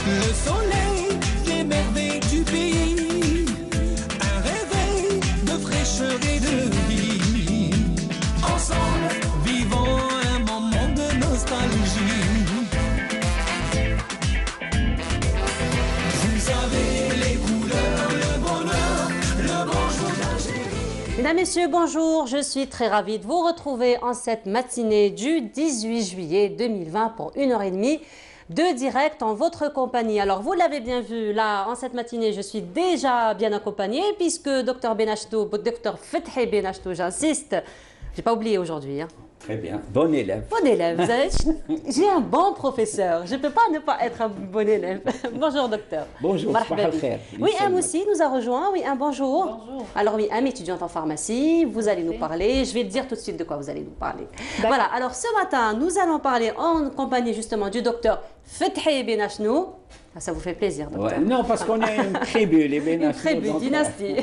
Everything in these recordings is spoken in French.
Le soleil, les merveilles du pays, un réveil de fraîcheur et de vie. Ensemble, vivons un moment de nostalgie. Vous savez les couleurs, le bonheur, le bonjour d'Algérie. Mesdames, Messieurs, bonjour. Je suis très ravie de vous retrouver en cette matinée du 18 juillet 2020 pour 1h30 de direct en votre compagnie. Alors, vous l'avez bien vu, là, en cette matinée, je suis déjà bien accompagnée puisque Dr Benachtou, Dr Fethi Benachtou, j'insiste, j'ai pas oublié aujourd'hui, hein. Très bien, bon élève. Bon élève, vous savez, j'ai un bon professeur. Je ne peux pas ne pas être un bon élève. Bonjour, docteur. Bonjour, Marhaba bik. Oui, Am aussi nous a rejoint. Oui, un bonjour. Bonjour. Alors oui, Am, étudiante en pharmacie, vous allez nous parler. Je vais le dire tout de suite de quoi vous allez nous parler. Voilà, alors ce matin, nous allons parler en compagnie justement du docteur Fethi Benachtou. Ah, ça vous fait plaisir, docteur? Ouais, non, parce qu'on a une tribu, les Benachtou. Une tribu, dynastie.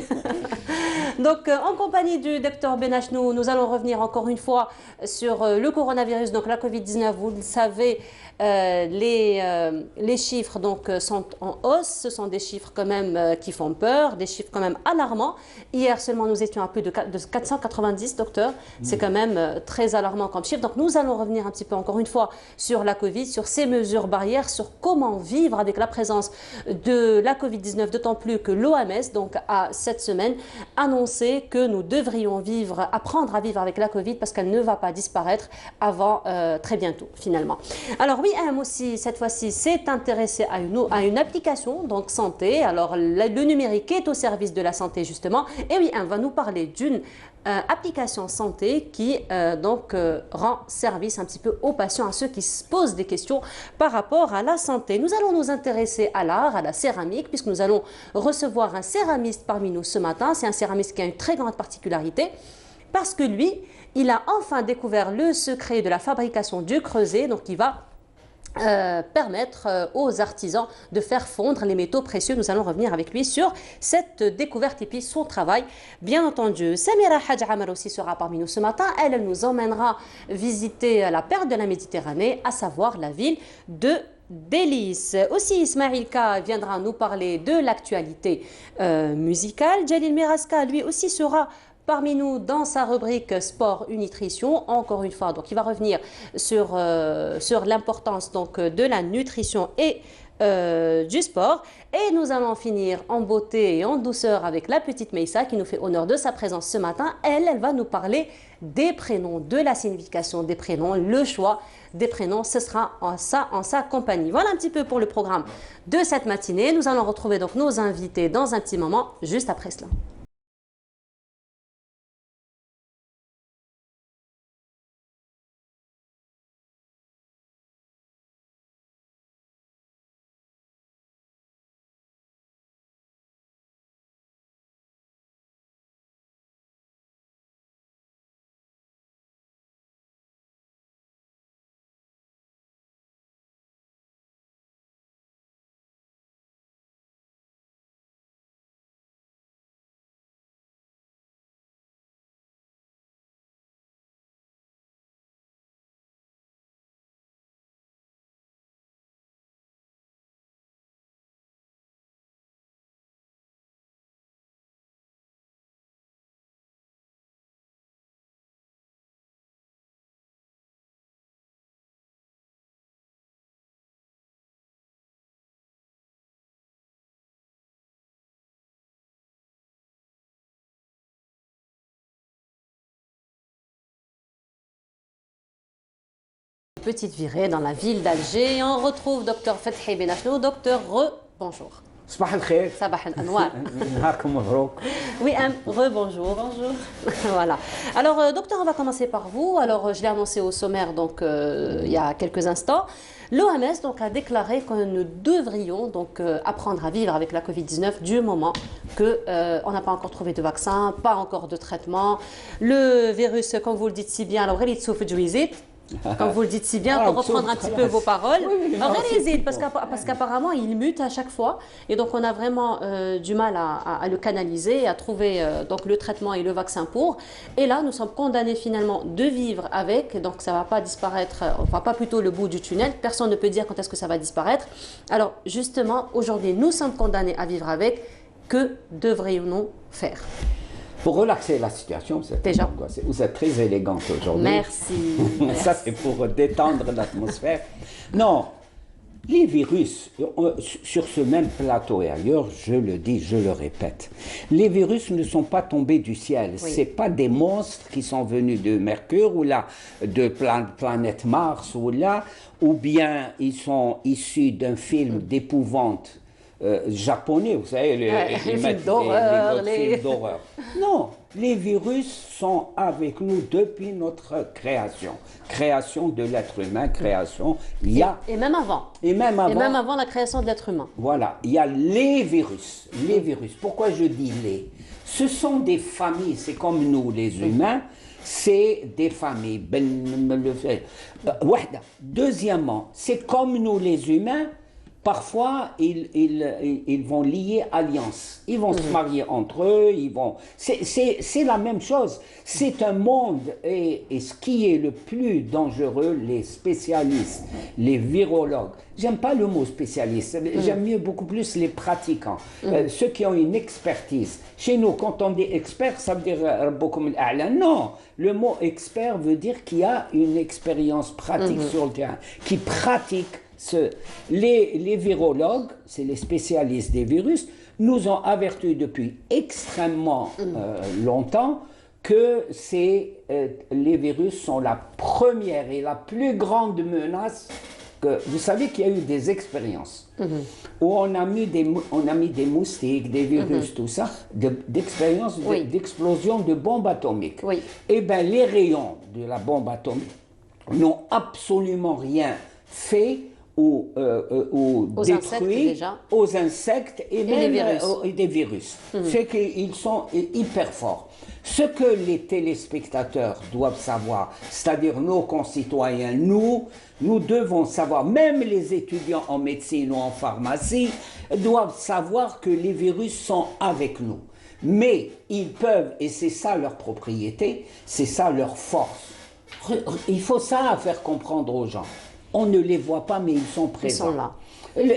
Donc, en compagnie du docteur Benachtou, nous allons revenir encore une fois sur le coronavirus, donc la Covid-19. Vous le savez, les chiffres donc, sont en hausse. Ce sont des chiffres quand même qui font peur, des chiffres quand même alarmants. Hier seulement, nous étions à plus de 490, docteur. C'est quand même très alarmant comme chiffre. Donc, nous allons revenir un petit peu encore une fois sur la Covid, sur ces mesures barrières, sur comment vivre avec la présence de la Covid-19, d'autant plus que l'OMS, donc, a cette semaine annoncé que nous devrions apprendre à vivre avec la Covid parce qu'elle ne va pas disparaître avant très bientôt, finalement. Alors oui, AM aussi, cette fois-ci, s'est intéressé à une application, donc santé. Alors, le numérique est au service de la santé, justement. Et oui, AM va nous parler d'une application santé qui rend service un petit peu aux patients, à ceux qui se posent des questions par rapport à la santé. Nous allons nous intéresser à l'art, à la céramique, puisque nous allons recevoir un céramiste parmi nous ce matin. C'est un céramiste qui a une très grande particularité, parce que lui, il a enfin découvert le secret de la fabrication du creuset, donc il va permettre aux artisans de faire fondre les métaux précieux. Nous allons revenir avec lui sur cette découverte et puis son travail, bien entendu. Samira Hadj Amar aussi sera parmi nous ce matin. Elle nous emmènera visiter la perle de la Méditerranée, à savoir la ville de Délice. Aussi, Ismail Ka viendra nous parler de l'actualité musicale. Jalil Miraska, lui aussi, sera parmi nous dans sa rubrique sport et nutrition, encore une fois. Donc, il va revenir sur l'importance de la nutrition et du sport. Et nous allons finir en beauté et en douceur avec la petite Meissa qui nous fait honneur de sa présence ce matin. Elle va nous parler des prénoms, de la signification des prénoms, le choix des prénoms. Ce sera en sa compagnie. Voilà un petit peu pour le programme de cette matinée. Nous allons retrouver donc nos invités dans un petit moment, juste après cela. Petite virée dans la ville d'Alger. On retrouve Dr Fethi Benachtou. Docteur, bonjour. صباح الخير. صباح الأنوار. نهاركم مبروك. Oui, bonjour. Bonjour. Voilà. Alors, docteur, on va commencer par vous. Alors, je l'ai annoncé au sommaire donc, il y a quelques instants. L'OMS donc, a déclaré que nous devrions donc, apprendre à vivre avec la Covid-19 du moment qu'on n'a pas encore trouvé de vaccin, pas encore de traitement. Le virus, comme vous le dites si bien, alors, il est Comme vous le dites si bien, Ah, pour reprendre un petit peu vos paroles, oui, non, alors, c'est hésite, bon. parce qu'apparemment, il mute à chaque fois. Et donc, on a vraiment du mal à le canaliser, à trouver donc, le traitement et le vaccin pour. Et là, nous sommes condamnés finalement de vivre avec. Donc, ça ne va pas disparaître, on ne voit pas plutôt le bout du tunnel. Personne ne peut dire quand est-ce que ça va disparaître. Alors, justement, aujourd'hui, nous sommes condamnés à vivre avec. Que devrions-nous faire? Pour relaxer la situation, Déjà. Vous êtes très élégante aujourd'hui. Merci. Ça, c'est pour détendre l'atmosphère. Non, les virus, sur ce même plateau et ailleurs, je le dis, je le répète, les virus ne sont pas tombés du ciel. Oui. Ce pas des monstres qui sont venus de Mercure ou là, de planète Mars ou bien ils sont issus d'un film d'épouvante. Japonais, vous savez, Les films d'horreur, films d'horreur. Non, les virus sont avec nous depuis notre création de l'être humain, création. Il y a Et même avant. et même avant. Et même avant la création de l'être humain. Voilà, il y a les virus. Les virus. Pourquoi je dis les? Ce sont des familles, c'est comme nous les humains, c'est des familles. Deuxièmement, c'est comme nous les humains. Parfois, ils vont lier alliance. Ils vont se marier entre eux. C'est la même chose. C'est un monde. Et ce qui est le plus dangereux, les spécialistes, les virologues. J'aime pas le mot spécialiste. J'aime mieux beaucoup plus les pratiquants. Ceux qui ont une expertise. Chez nous, quand on dit expert, ça veut dire beaucoup. Non, le mot expert veut dire qu'il y a une expérience pratique sur le terrain, qui pratique. Les virologues, c'est les spécialistes des virus, nous ont avertis depuis extrêmement longtemps que les virus sont la première et la plus grande menace. Vous savez qu'il y a eu des expériences où on a mis des moustiques, des virus, tout ça, d'expériences d'explosion de bombes atomiques. Oui. Eh bien, les rayons de la bombe atomique n'ont absolument rien fait ou détruit aux insectes et même des virus. C'est qu'ils sont hyper forts. Ce que les téléspectateurs doivent savoir, c'est-à-dire nos concitoyens, nous devons savoir, même les étudiants en médecine ou en pharmacie, doivent savoir que les virus sont avec nous. Mais ils peuvent, et c'est ça leur propriété, c'est ça leur force. Il faut ça à faire comprendre aux gens. On ne les voit pas, mais ils sont présents.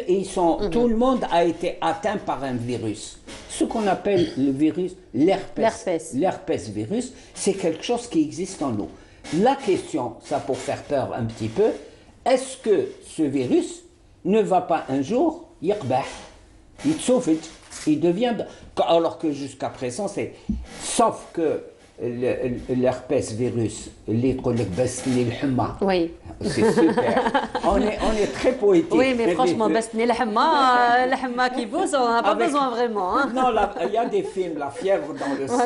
Ils sont là. Tout le monde a été atteint par un virus. Ce qu'on appelle le virus, l'herpès virus, c'est quelque chose qui existe en nous. La question, ça pour faire peur un petit peu, est-ce que ce virus ne va pas un jour, il devient... Alors que jusqu'à présent, c'est... Sauf que l'herpès virus, oui. C'est super. On est très poétique. Oui, mais franchement, l'humma qui pousse, on n'a pas besoin vraiment. Hein. Non, il y a des films, la fièvre dans le sang,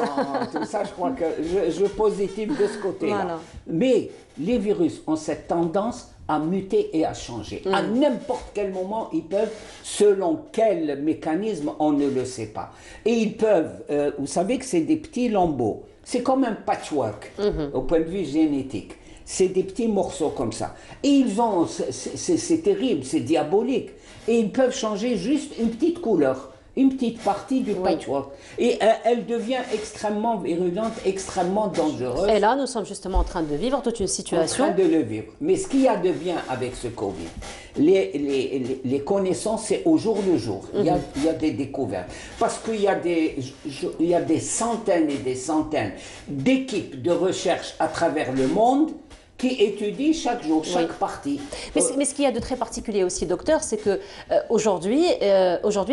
tout ça, je crois que je positive de ce côté-là. Voilà. Mais les virus ont cette tendance à muter et à changer. À n'importe quel moment, ils peuvent, selon quel mécanisme, on ne le sait pas. Et ils peuvent, vous savez que c'est des petits lambeaux. C'est comme un patchwork au point de vue génétique. C'est des petits morceaux comme ça. Et ils ont, c'est terrible, c'est diabolique. Et ils peuvent changer juste une petite couleur, une petite partie du patchwork. Et elle devient extrêmement virulente, extrêmement dangereuse. Et là, nous sommes justement en train de vivre toute une situation. En train de le vivre. Mais ce qu'il y a de bien avec ce Covid, les connaissances, c'est au jour le jour. Il y a des découvertes. Parce qu'il y a des centaines et des centaines d'équipes de recherche à travers le monde qui étudie chaque jour, chaque partie. Mais ce qu'il y a de très particulier aussi, docteur, c'est que aujourd'hui,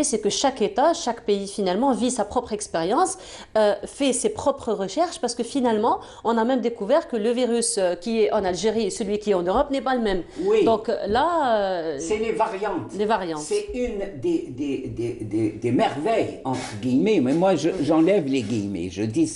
c'est que chaque État, chaque pays finalement vit sa propre expérience, fait ses propres recherches, parce que finalement, on a même découvert que le virus qui est en Algérie et celui qui est en Europe n'est pas le même. Oui. Donc là... c'est les variantes. Les variantes. C'est une des merveilles, entre guillemets, mais moi j'enlève les guillemets. Je dis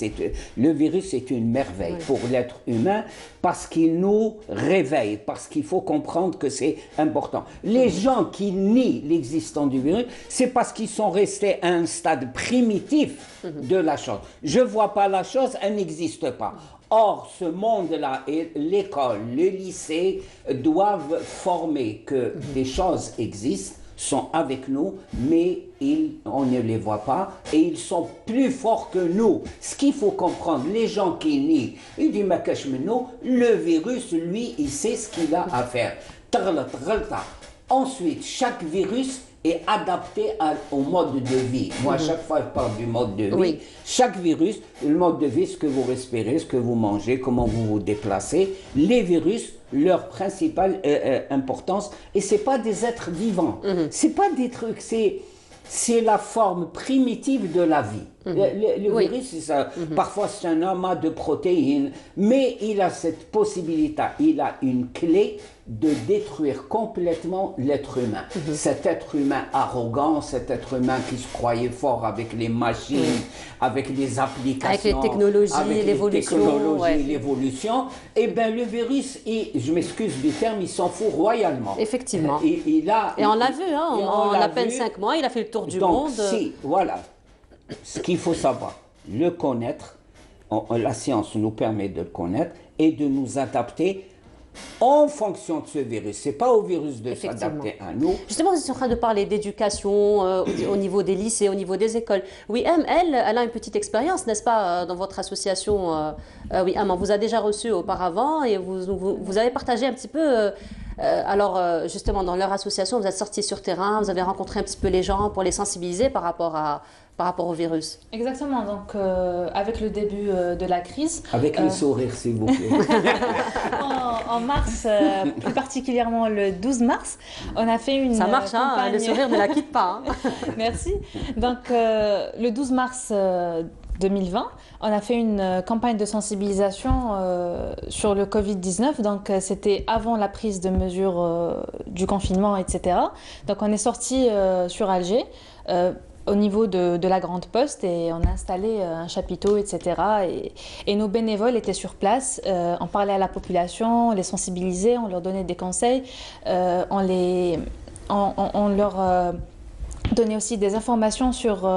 le virus est une merveille pour l'être humain, parce qu'il nous réveille, parce qu'il faut comprendre que c'est important. Les gens qui nient l'existence du virus, c'est parce qu'ils sont restés à un stade primitif de la chose. Je ne vois pas la chose, elle n'existe pas. Or, ce monde-là, et l'école, le lycée, doivent former que des choses existent, sont avec nous, mais on ne les voit pas et ils sont plus forts que nous. Ce qu'il faut comprendre, les gens qui nient, ils disent, mais le virus, lui, il sait ce qu'il a à faire. Ensuite, chaque virus est adapté au mode de vie. Moi, à chaque fois, je parle du mode de vie. Oui. Chaque virus, le mode de vie, ce que vous respirez, ce que vous mangez, comment vous vous déplacez. Les virus, leur principale importance, et c'est pas des êtres vivants. C'est pas des trucs, c'est la forme primitive de la vie. Le Oui. virus, c'est ça. Parfois, c'est un amas de protéines, mais il a cette possibilité, il a une clé de détruire complètement l'être humain. Cet être humain arrogant, cet être humain qui se croyait fort avec les machines, avec les applications, Avec les technologies, l'évolution, ouais. l'évolution, eh bien le virus, je m'excuse du terme, il s'en fout royalement. Effectivement. Et on l'a vu, hein, en l'a à peine vu. 5 mois, il a fait le tour du Donc, monde. si, voilà, ce qu'il faut savoir, le connaître, la science nous permet de le connaître et de nous adapter en fonction de ce virus. Ce n'est pas au virus de s'adapter à nous. Justement, vous êtes en train de parler d'éducation au niveau des lycées, au niveau des écoles. Oui, elle a une petite expérience, n'est-ce pas, dans votre association. Oui, on vous a déjà reçu auparavant et vous avez partagé un petit peu. Alors, justement, dans leur association, vous êtes sortis sur terrain, vous avez rencontré un petit peu les gens pour les sensibiliser par rapport au virus. Exactement, donc avec le début de la crise. Avec le sourire, s'il vous plaît. En mars, plus particulièrement le 12 mars, on a fait une Ça marche, campagne... le sourire ne la quitte pas. Merci. Donc, le 12 mars 2020, on a fait une campagne de sensibilisation sur le Covid-19. Donc, c'était avant la prise de mesures du confinement, etc. Donc, on est sorti sur Alger, au niveau de la Grande Poste, et on a installé un chapiteau, etc. Et nos bénévoles étaient sur place, on parlait à la population, on les sensibilisait, on leur donnait des conseils, on leur donnait aussi des informations sur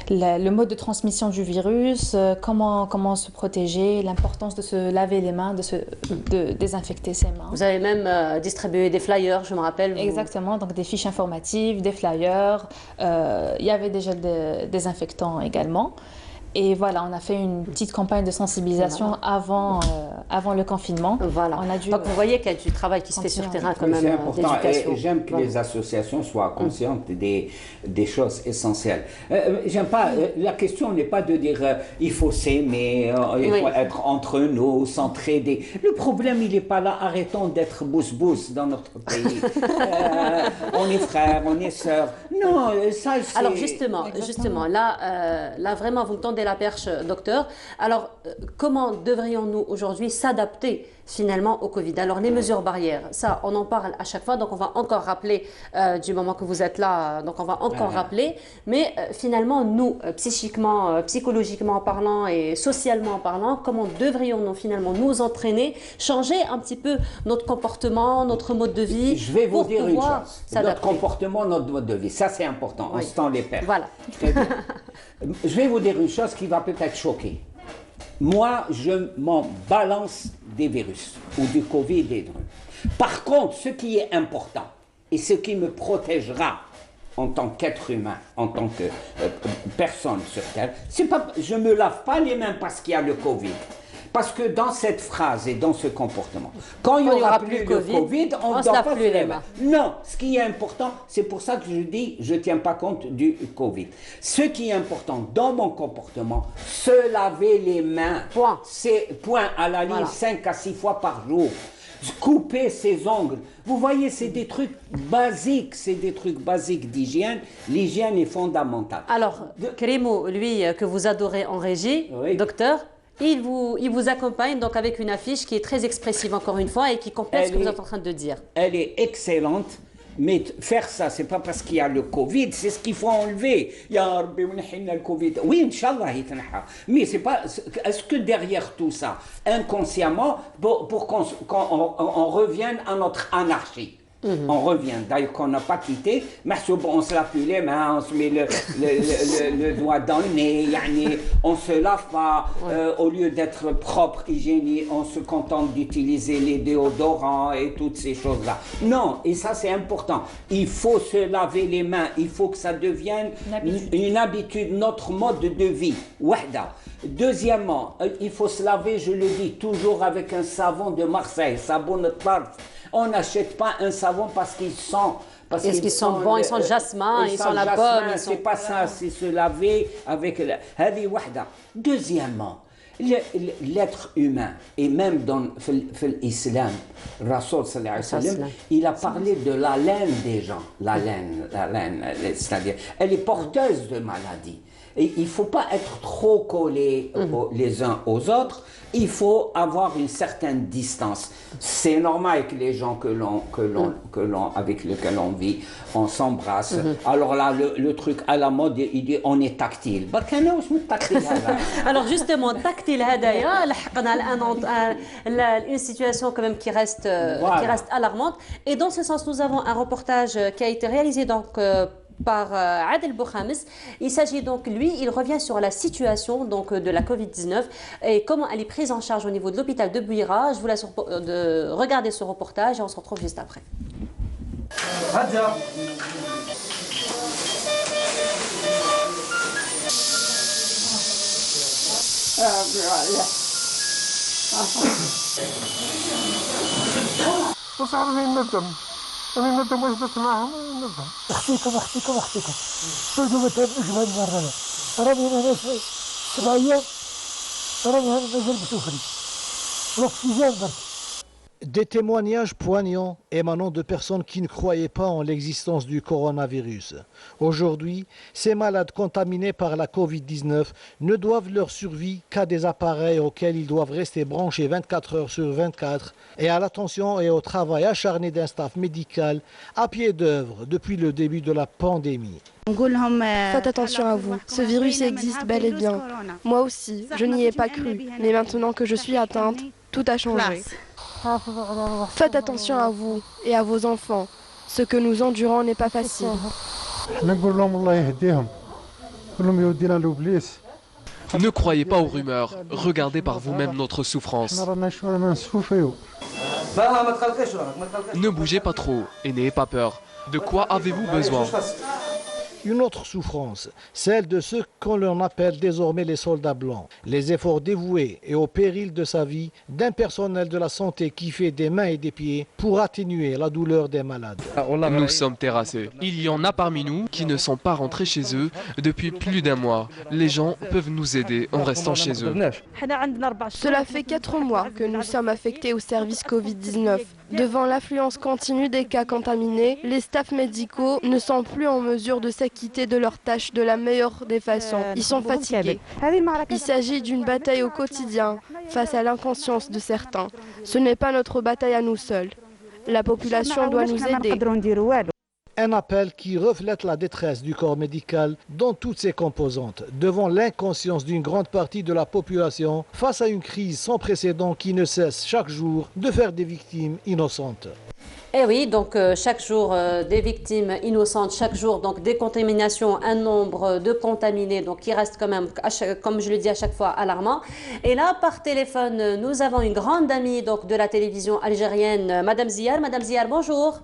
le mode de transmission du virus, comment se protéger, l'importance de se laver les mains, de désinfecter ses mains. Vous avez même distribué des flyers, je me rappelle. Exactement, donc des fiches informatives, des flyers, il y avait déjà des désinfectants également. Et voilà, on a fait une petite campagne de sensibilisation avant le confinement. Voilà. On a dû, donc vous voyez qu'il y a du travail qui se fait sur terrain quand même. C'est important et j'aime que Voilà. les associations soient conscientes des choses essentielles. J'aime pas, la question n'est pas de dire il faut s'aimer, il faut être entre nous, s'entraider. Le problème, il n'est pas là. Arrêtons d'être bous-bous dans notre pays. On est frères, on est sœurs. Non, ça c'est... Alors justement, là vraiment, vous me tendez la perche, docteur. Alors, comment devrions-nous aujourd'hui s'adapter finalement au Covid? Alors, les mesures barrières, ça, on en parle à chaque fois, donc on va encore rappeler du moment que vous êtes là, donc on va encore rappeler. Mais finalement, nous, psychiquement, psychologiquement parlant et socialement parlant, comment devrions-nous finalement nous entraîner, changer un petit peu notre comportement, notre mode de vie? Je vais vous dire une chose. S'adapter. Notre comportement, notre mode de vie, ça c'est important. Oui. On se tend les perches. Voilà. Très bien. Je vais vous dire une chose qui va peut-être choquer. Moi, je m'en balance des virus ou du Covid et tout. Par contre, ce qui est important et ce qui me protégera en tant qu'être humain, en tant que personne sur Terre, c'est pas, je ne me lave pas les mains parce qu'il y a le Covid. Parce que dans cette phrase et dans ce comportement, quand il n'y aura plus le Covid, on ne doit pas se laver les mains. Non, ce qui est important, c'est pour ça que je dis, je ne tiens pas compte du Covid. Ce qui est important dans mon comportement, se laver les mains. Point. C'est point à la ligne, Voilà. 5 à 6 fois par jour. Couper ses ongles. Vous voyez, c'est des trucs basiques, d'hygiène. L'hygiène est fondamentale. Alors, Karimou, lui, que vous adorez en régie, Oui. docteur, il vous accompagne donc avec une affiche qui est très expressive encore une fois et qui complète ce que vous êtes en train de dire. Elle est excellente, mais faire ça, c'est pas parce qu'il y a le Covid, c'est ce qu'il faut enlever. Ya Rabbi, ونحينا le Covid. Oui, Inch'Allah, يتنحى. Mais c'est pas. Est-ce que derrière tout ça, inconsciemment, pour qu'on revienne à notre anarchie? On revient, d'ailleurs qu'on n'a pas quitté, mais on se lave plus les mains, on se met le doigt dans le nez, yani, on ne se lave pas, au lieu d'être propre, hygiénique, on se contente d'utiliser les déodorants et toutes ces choses-là. Non, et ça c'est important, il faut se laver les mains, il faut que ça devienne une habitude, notre mode de vie. Wahda. Deuxièmement, il faut se laver, je le dis, toujours avec un savon de Marseille, savon de Tarf. On n'achète pas un savon parce qu'ils sont... Est-ce qu'ils sont bons, ils sont le jasmin, ils sont la pomme. C'est pas ça, c'est se laver avec... Hadi wahda. Deuxièmement, l'être humain, et même dans l'islam, Rasoul sallallahu alayhi wa sallam, il a parlé de la laine des gens. La laine, c'est-à-dire, elle est porteuse de maladies. Et il ne faut pas être trop collés les uns aux autres, il faut avoir une certaine distance. C'est normal que les gens avec lesquels on vit, on s'embrasse. Alors là, le truc à la mode, il dit on est tactile. Alors justement, tactile, une situation quand même qui reste alarmante. Et dans ce sens, nous avons un reportage qui a été réalisé donc par Adel Bouhamis. Il s'agit donc, lui, il revient sur la situation donc, de la Covid-19 et comment elle est prise en charge au niveau de l'hôpital de Bouira. Je vous laisse de regarder ce reportage et on se retrouve juste après. أنا ندم واش درت معاهم ندم أختيكم ترجمة الإجمال مرة راني أنا 7 أيام راني مازال بسفري الأكسجين درت. Des témoignages poignants émanant de personnes qui ne croyaient pas en l'existence du coronavirus. Aujourd'hui, ces malades contaminés par la Covid-19 ne doivent leur survie qu'à des appareils auxquels ils doivent rester branchés 24 heures sur 24 et à l'attention et au travail acharné d'un staff médical à pied d'œuvre depuis le début de la pandémie. Faites attention à vous, ce virus existe bel et bien. Moi aussi, je n'y ai pas cru, mais maintenant que je suis atteinte, tout a changé. Faites attention à vous et à vos enfants. Ce que nous endurons n'est pas facile. Ne croyez pas aux rumeurs, regardez par vous-même notre souffrance. Ne bougez pas trop et n'ayez pas peur. De quoi avez-vous besoin ? Une autre souffrance, celle de ceux qu'on l'on appelle désormais les soldats blancs. Les efforts dévoués et au péril de sa vie d'un personnel de la santé qui fait des mains et des pieds pour atténuer la douleur des malades. Nous sommes terrassés. Il y en a parmi nous qui ne sont pas rentrés chez eux depuis plus d'1 mois. Les gens peuvent nous aider en restant chez eux. Cela fait 4 mois que nous sommes affectés au service Covid-19. Devant l'affluence continue des cas contaminés, les staffs médicaux ne sont plus en mesure de s'acquitter de leurs tâches de la meilleure des façons. Ils sont fatigués. Il s'agit d'une bataille au quotidien face à l'inconscience de certains. Ce n'est pas notre bataille à nous seuls. La population doit nous aider. Un appel qui reflète la détresse du corps médical dans toutes ses composantes, devant l'inconscience d'une grande partie de la population face à une crise sans précédent qui ne cesse chaque jour de faire des victimes innocentes. Eh oui, donc chaque jour des victimes innocentes, chaque jour donc des contaminations, un nombre de contaminés donc qui reste quand même, comme je le dis à chaque fois, alarmant. Et là, par téléphone, nous avons une grande amie donc de la télévision algérienne, Madame Ziyar. Madame Ziyar, bonjour.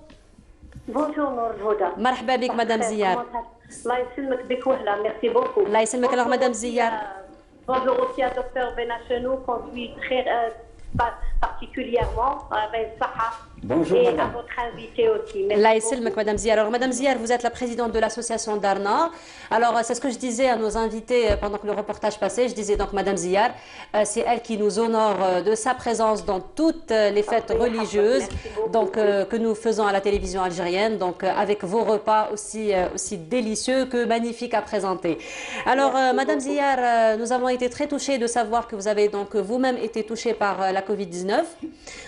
Bonjour Nour Houda. مرحبا بك Madame Ziyar. الله يسلمك بك وهلا, merci beaucoup. الله يسلمك. Alors Madame Ziyar. Bonjour aussi à Dr Benachenou qu'on suit très particulièrement avec Saha. Bonjour, et madame. à votre invité aussi. Allah يسلمك Madame Ziyar. Alors Madame Ziyar, vous êtes la présidente de l'association Darna. Alors c'est ce que je disais à nos invités pendant que le reportage passait. Je disais donc Madame Ziyar, c'est elle qui nous honore de sa présence dans toutes les fêtes religieuses donc que nous faisons à la télévision algérienne, donc avec vos repas aussi délicieux que magnifiques à présenter. Alors Madame Ziyar, nous avons été très touchés de savoir que vous avez donc vous-même été touchée par la Covid-19.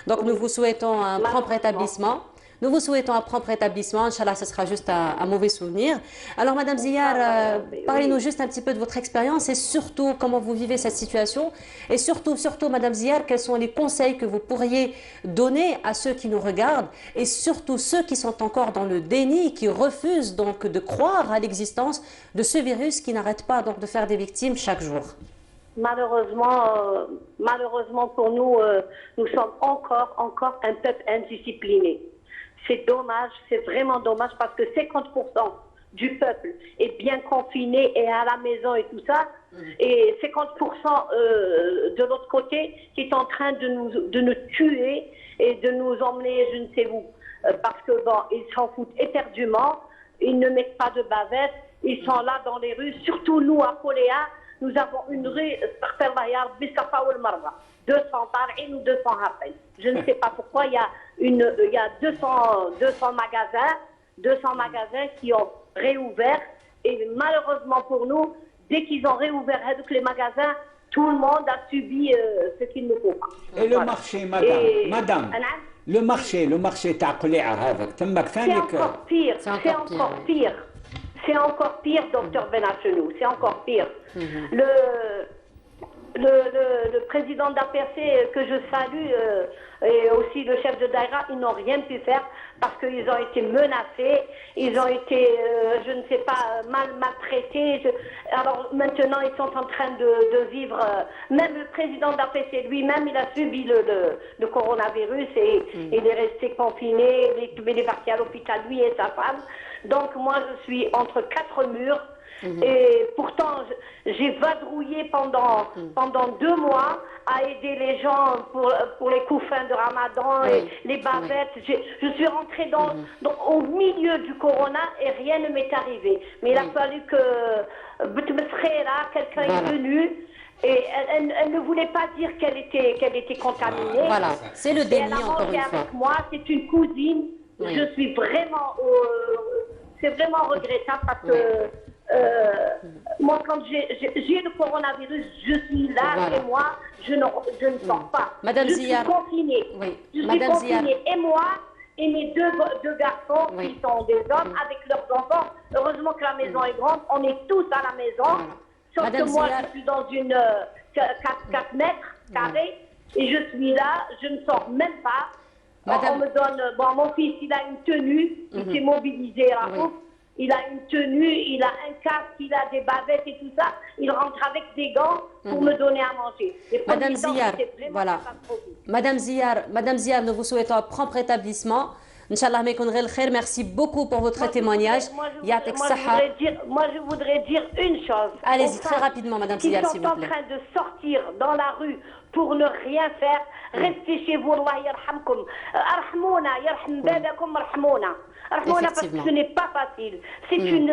Donc nous vous souhaitons un prompt rétablissement. Nous vous souhaitons un prompt rétablissement. Inch'Allah, ce sera juste un mauvais souvenir. Alors, Madame Ziyar, parlez-nous juste un petit peu de votre expérience et surtout comment vous vivez cette situation. Et surtout, Madame Ziyar, quels sont les conseils que vous pourriez donner à ceux qui nous regardent et surtout ceux qui sont encore dans le déni, qui refusent donc de croire à l'existence de ce virus qui n'arrête pas donc de faire des victimes chaque jour. Malheureusement pour nous, nous sommes encore un peuple indiscipliné. C'est dommage, c'est vraiment dommage parce que 50% du peuple est bien confiné et à la maison et tout ça, et 50% de l'autre côté qui est en train de nous tuer et de nous emmener je ne sais où. Parce que bon, ils s'en foutent éperdument, ils ne mettent pas de bavettes, ils sont là dans les rues, surtout nous à Poléa. Nous avons une rue, 200 tar'in ou 200 hafel. Je ne sais pas pourquoi il y a 200 magasins qui ont réouvert. Et malheureusement pour nous, dès qu'ils ont réouvert les magasins, tout le monde a subi ce qu'il ne faut pas. Et le marché, madame, le marché, c'est encore pire, c'est encore pire, docteur Benachenou, c'est encore pire. Le président d'APC que je salue et aussi le chef de Daïra, ils n'ont rien pu faire parce qu'ils ont été menacés, ils ont été, je ne sais pas, maltraités. Alors maintenant, ils sont en train de vivre, même le président d'APC lui-même, il a subi le coronavirus et il est resté confiné, il est parti à l'hôpital, lui et sa femme. Donc moi, je suis entre quatre murs. Et pourtant, j'ai vadrouillé pendant 2 mois à aider les gens pour les couffins de Ramadan et les bavettes. Je suis rentrée au milieu du corona et rien ne m'est arrivé. Mais il a fallu que quelqu'un est venu. Et elle ne voulait pas dire qu'elle était contaminée. Voilà, c'est le déni encore une fois. Avec moi, c'est une cousine. Je suis vraiment... c'est vraiment regrettable parce que... moi, quand j'ai le coronavirus, je suis là et moi, je ne sors pas. Madame Ziyar. Je suis confinée. Je suis confinée. Et moi, et mes deux garçons qui sont des hommes avec leurs enfants. Heureusement que la maison est grande. On est tous à la maison. Sauf que moi, je suis dans une 4 mètres carrés. Et je suis là, je ne sors même pas. On me donne... Bon, mon fils, il a une tenue. Il s'est mobilisé à la route. Il a une tenue, il a un casque, il a des bavettes et tout ça. Il rentre avec des gants pour me donner à manger. Madame Ziyar, voilà. Madame Ziyar, nous vous souhaitons un prompt rétablissement. Inch'Allah, merci beaucoup pour votre témoignage. Moi, je voudrais dire une chose. Allez-y, très rapidement, Madame Ziyar, s'il vous plaît. Qui sont en train de sortir dans la rue pour ne rien faire. Restez chez vous, Allah yarhamkum. Arhamouna, yarham badakum, arhamouna. Arhamouna, parce que ce n'est pas facile. C'est une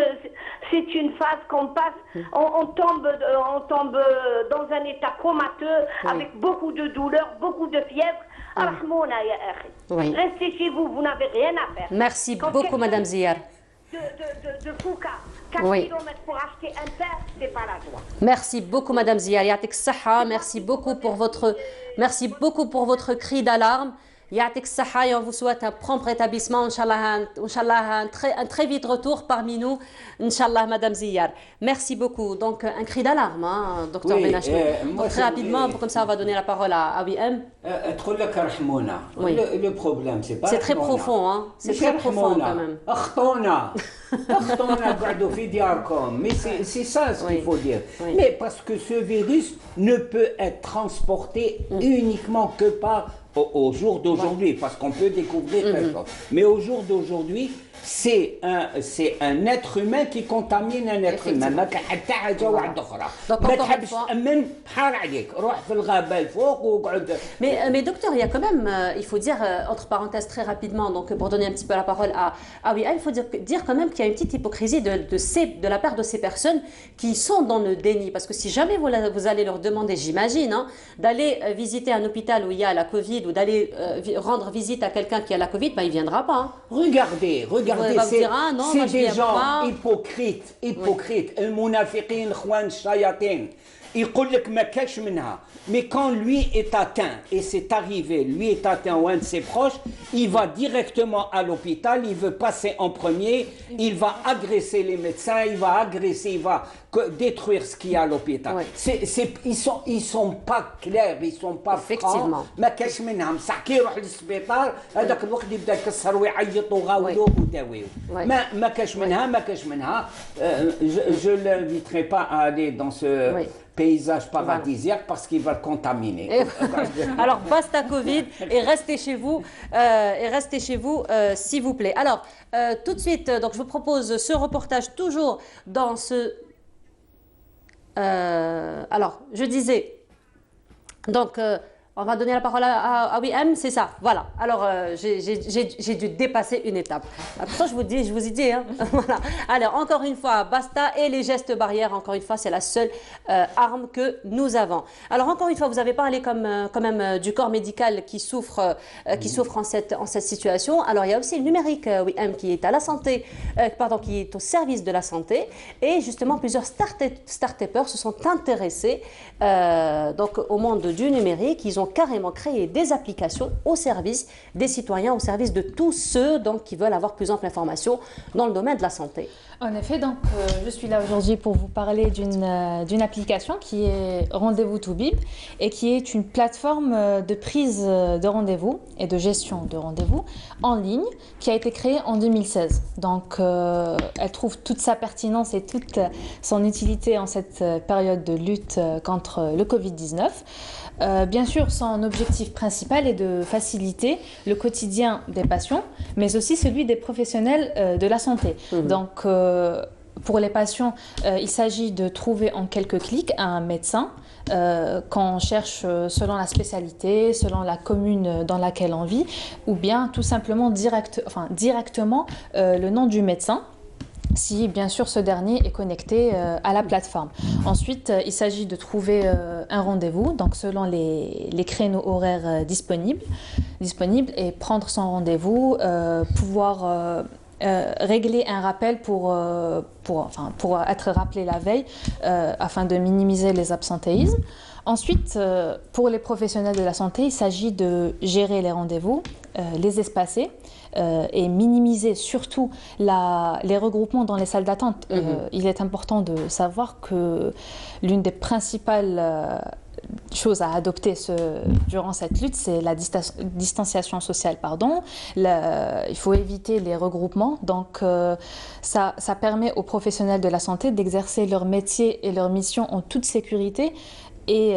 phase qu'on passe. On tombe dans un état comateux avec beaucoup de douleur, beaucoup de fièvre. Restez chez vous, vous n'avez rien à faire. Merci beaucoup, Madame Ziyar. De Fouca, 4 kilomètres pour acheter un pain, c'est pas la joie. Merci beaucoup, Madame Ziyar. Yatik Saha, merci beaucoup pour votre cri d'alarme. Yatik Saha, et on vous souhaite un prompt rétablissement. Inch'Allah, un très vite retour parmi nous. Inch'Allah, Madame Ziyar. Merci beaucoup. Donc, un cri d'alarme, hein, docteur Benachenou. Très rapidement, comme ça, on va donner la parole à AWM. Le problème, c'est pas... C'est très profond, hein. C'est très profond, quand même. Mais c'est ça ce qu'il faut dire. Mais parce que ce virus ne peut être transporté uniquement que par au jour d'aujourd'hui, parce qu'on peut découvrir quelque chose. Mais au jour d'aujourd'hui, c'est un être humain qui contamine un être humain. Mais docteur, il y a quand même, il faut dire, entre parenthèses très rapidement, donc pour donner un petit peu la parole à oui, il faut dire quand même qu'il y a une petite hypocrisie de la part de ces personnes qui sont dans le déni. Parce que si jamais vous allez leur demander, j'imagine, hein, d'aller visiter un hôpital où il y a la Covid ou d'aller rendre visite à quelqu'un qui a la Covid, ben, il ne viendra pas. Hein. Regardez, c'est des gens hypocrites. يقول لك ما كاش منها. Mais quand lui est atteint, et c'est arrivé, lui est atteint ou un de ses proches, il va directement à l'hôpital, il veut passer en premier, il va agresser les médecins, il va agresser, il va détruire ce qu'il y a à l'hôpital. Ils sont pas clairs, ils sont pas francs. ما كاش منها مسحكي يروح للسبيطار هذاك الوقت يبدا يكسر ويعيط وغاويوه وداويوه. ما كاش منها ما كاش منها. Je l'inviterai pas à aller dans ce paysage paradisiaque parce qu'il va le contaminer. Alors basta Covid et restez chez vous, s'il vous plaît. Alors tout de suite, donc je vous propose ce reportage toujours dans ce. Alors je disais donc. On va donner la parole à Wim, c'est ça. Voilà. Alors, j'ai dû dépasser une étape. Pourtant, je vous ai dit. Hein. Voilà. Alors, encore une fois, basta et les gestes barrières. Encore une fois, c'est la seule arme que nous avons. Alors, encore une fois, vous avez parlé quand même du corps médical qui souffre en cette situation. Alors, il y a aussi le numérique, Wim, qui est à la santé, qui est au service de la santé. Et justement, plusieurs start-upers se sont intéressés donc au monde du numérique. Ils ont carrément créé des applications au service des citoyens, au service de tous ceux donc, qui veulent avoir plus ample information dans le domaine de la santé. En effet, donc je suis là aujourd'hui pour vous parler d'une application qui est Rendez-vous Toubib et qui est une plateforme de prise de rendez-vous et de gestion de rendez-vous en ligne qui a été créée en 2016. Donc elle trouve toute sa pertinence et toute son utilité en cette période de lutte contre le Covid-19. Bien sûr, son objectif principal est de faciliter le quotidien des patients, mais aussi celui des professionnels de la santé. Donc, pour les patients, il s'agit de trouver en quelques clics un médecin qu'on cherche selon la spécialité, selon la commune dans laquelle on vit, ou bien tout simplement directement le nom du médecin, si bien sûr ce dernier est connecté à la plateforme. Ensuite, il s'agit de trouver un rendez-vous, donc selon les créneaux horaires disponibles et prendre son rendez-vous, pouvoir régler un rappel pour être rappelé la veille afin de minimiser les absentéismes. Ensuite, pour les professionnels de la santé, il s'agit de gérer les rendez-vous, les espacer et minimiser surtout les regroupements dans les salles d'attente. Il est important de savoir que l'une des principales chose à adopter durant cette lutte, c'est la distanciation sociale. Il faut éviter les regroupements. Donc, ça permet aux professionnels de la santé d'exercer leur métier et leur mission en toute sécurité et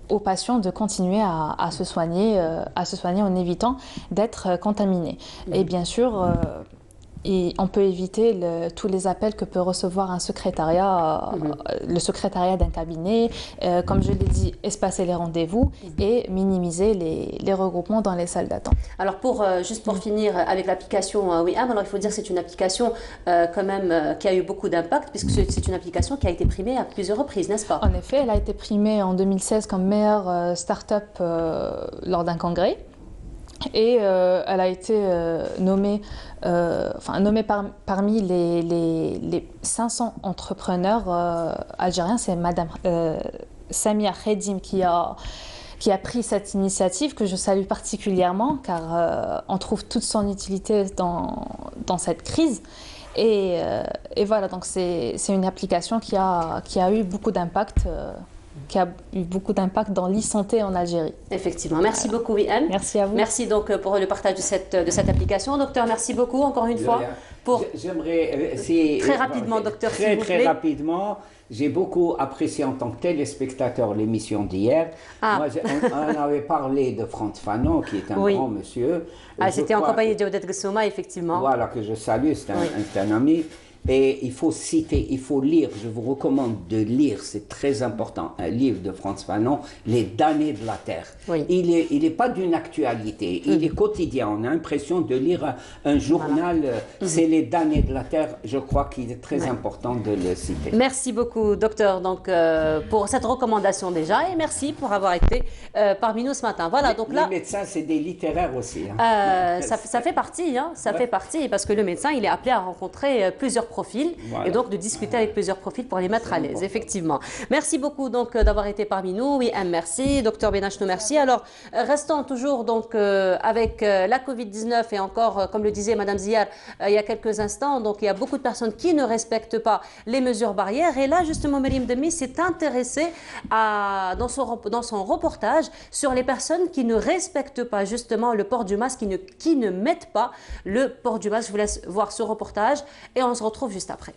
aux patients de continuer à se soigner en évitant d'être contaminés. Et bien sûr, on peut éviter tous les appels que peut recevoir un secrétariat, le secrétariat d'un cabinet, comme je l'ai dit, espacer les rendez-vous et minimiser les regroupements dans les salles d'attente. Alors juste pour finir avec l'application Wim, alors il faut dire que c'est une application quand même qui a eu beaucoup d'impact puisque c'est une application qui a été primée à plusieurs reprises, n'est-ce pas? En effet, elle a été primée en 2016 comme meilleure start-up lors d'un congrès. Et elle a été nommée parmi les 500 entrepreneurs algériens. C'est Madame Samia Khedim qui a pris cette initiative que je salue particulièrement car on trouve toute son utilité dans cette crise. Et voilà, donc c'est une application qui a eu beaucoup d'impact. Qui a eu beaucoup d'impact dans l'e-santé en Algérie. Effectivement. Merci beaucoup, Wim. Merci à vous. Merci donc pour le partage de cette application. Docteur, merci beaucoup encore une fois. J'aimerais... Très rapidement, docteur, s'il vous plaît. Très rapidement. J'ai beaucoup apprécié en tant que téléspectateur l'émission d'hier. Moi, on avait parlé de Frantz Fanon, qui est un grand monsieur. C'était en compagnie de Odette Gessouma, effectivement. Voilà, que je salue, c'est un ami. Et il faut citer, il faut lire, je vous recommande de lire, c'est très important, un livre de Frantz Fanon, Les damnés de la Terre. Il n'est pas d'une actualité, il est quotidien, on a l'impression de lire un journal, c'est Les damnés de la Terre, je crois qu'il est très important de le citer. Merci beaucoup, docteur, donc, pour cette recommandation déjà, et merci pour avoir été parmi nous ce matin. Voilà, donc là, les médecins, c'est des littéraires aussi. Ça fait partie, ça fait partie, parce que le médecin, il est appelé à rencontrer plusieurs profils Voilà. et donc de discuter avec plusieurs profils pour les mettre à l'aise, effectivement. Merci beaucoup donc d'avoir été parmi nous. Oui, merci. Docteur Benachno, merci. Alors, restons toujours donc avec la Covid-19 et encore, comme le disait Madame Ziyar il y a quelques instants, donc il y a beaucoup de personnes qui ne respectent pas les mesures barrières. Et là, justement, Mariam Demi s'est intéressée dans son reportage sur les personnes qui ne respectent pas justement le port du masque, qui ne mettent pas le port du masque. Je vous laisse voir ce reportage et on se retrouve juste après.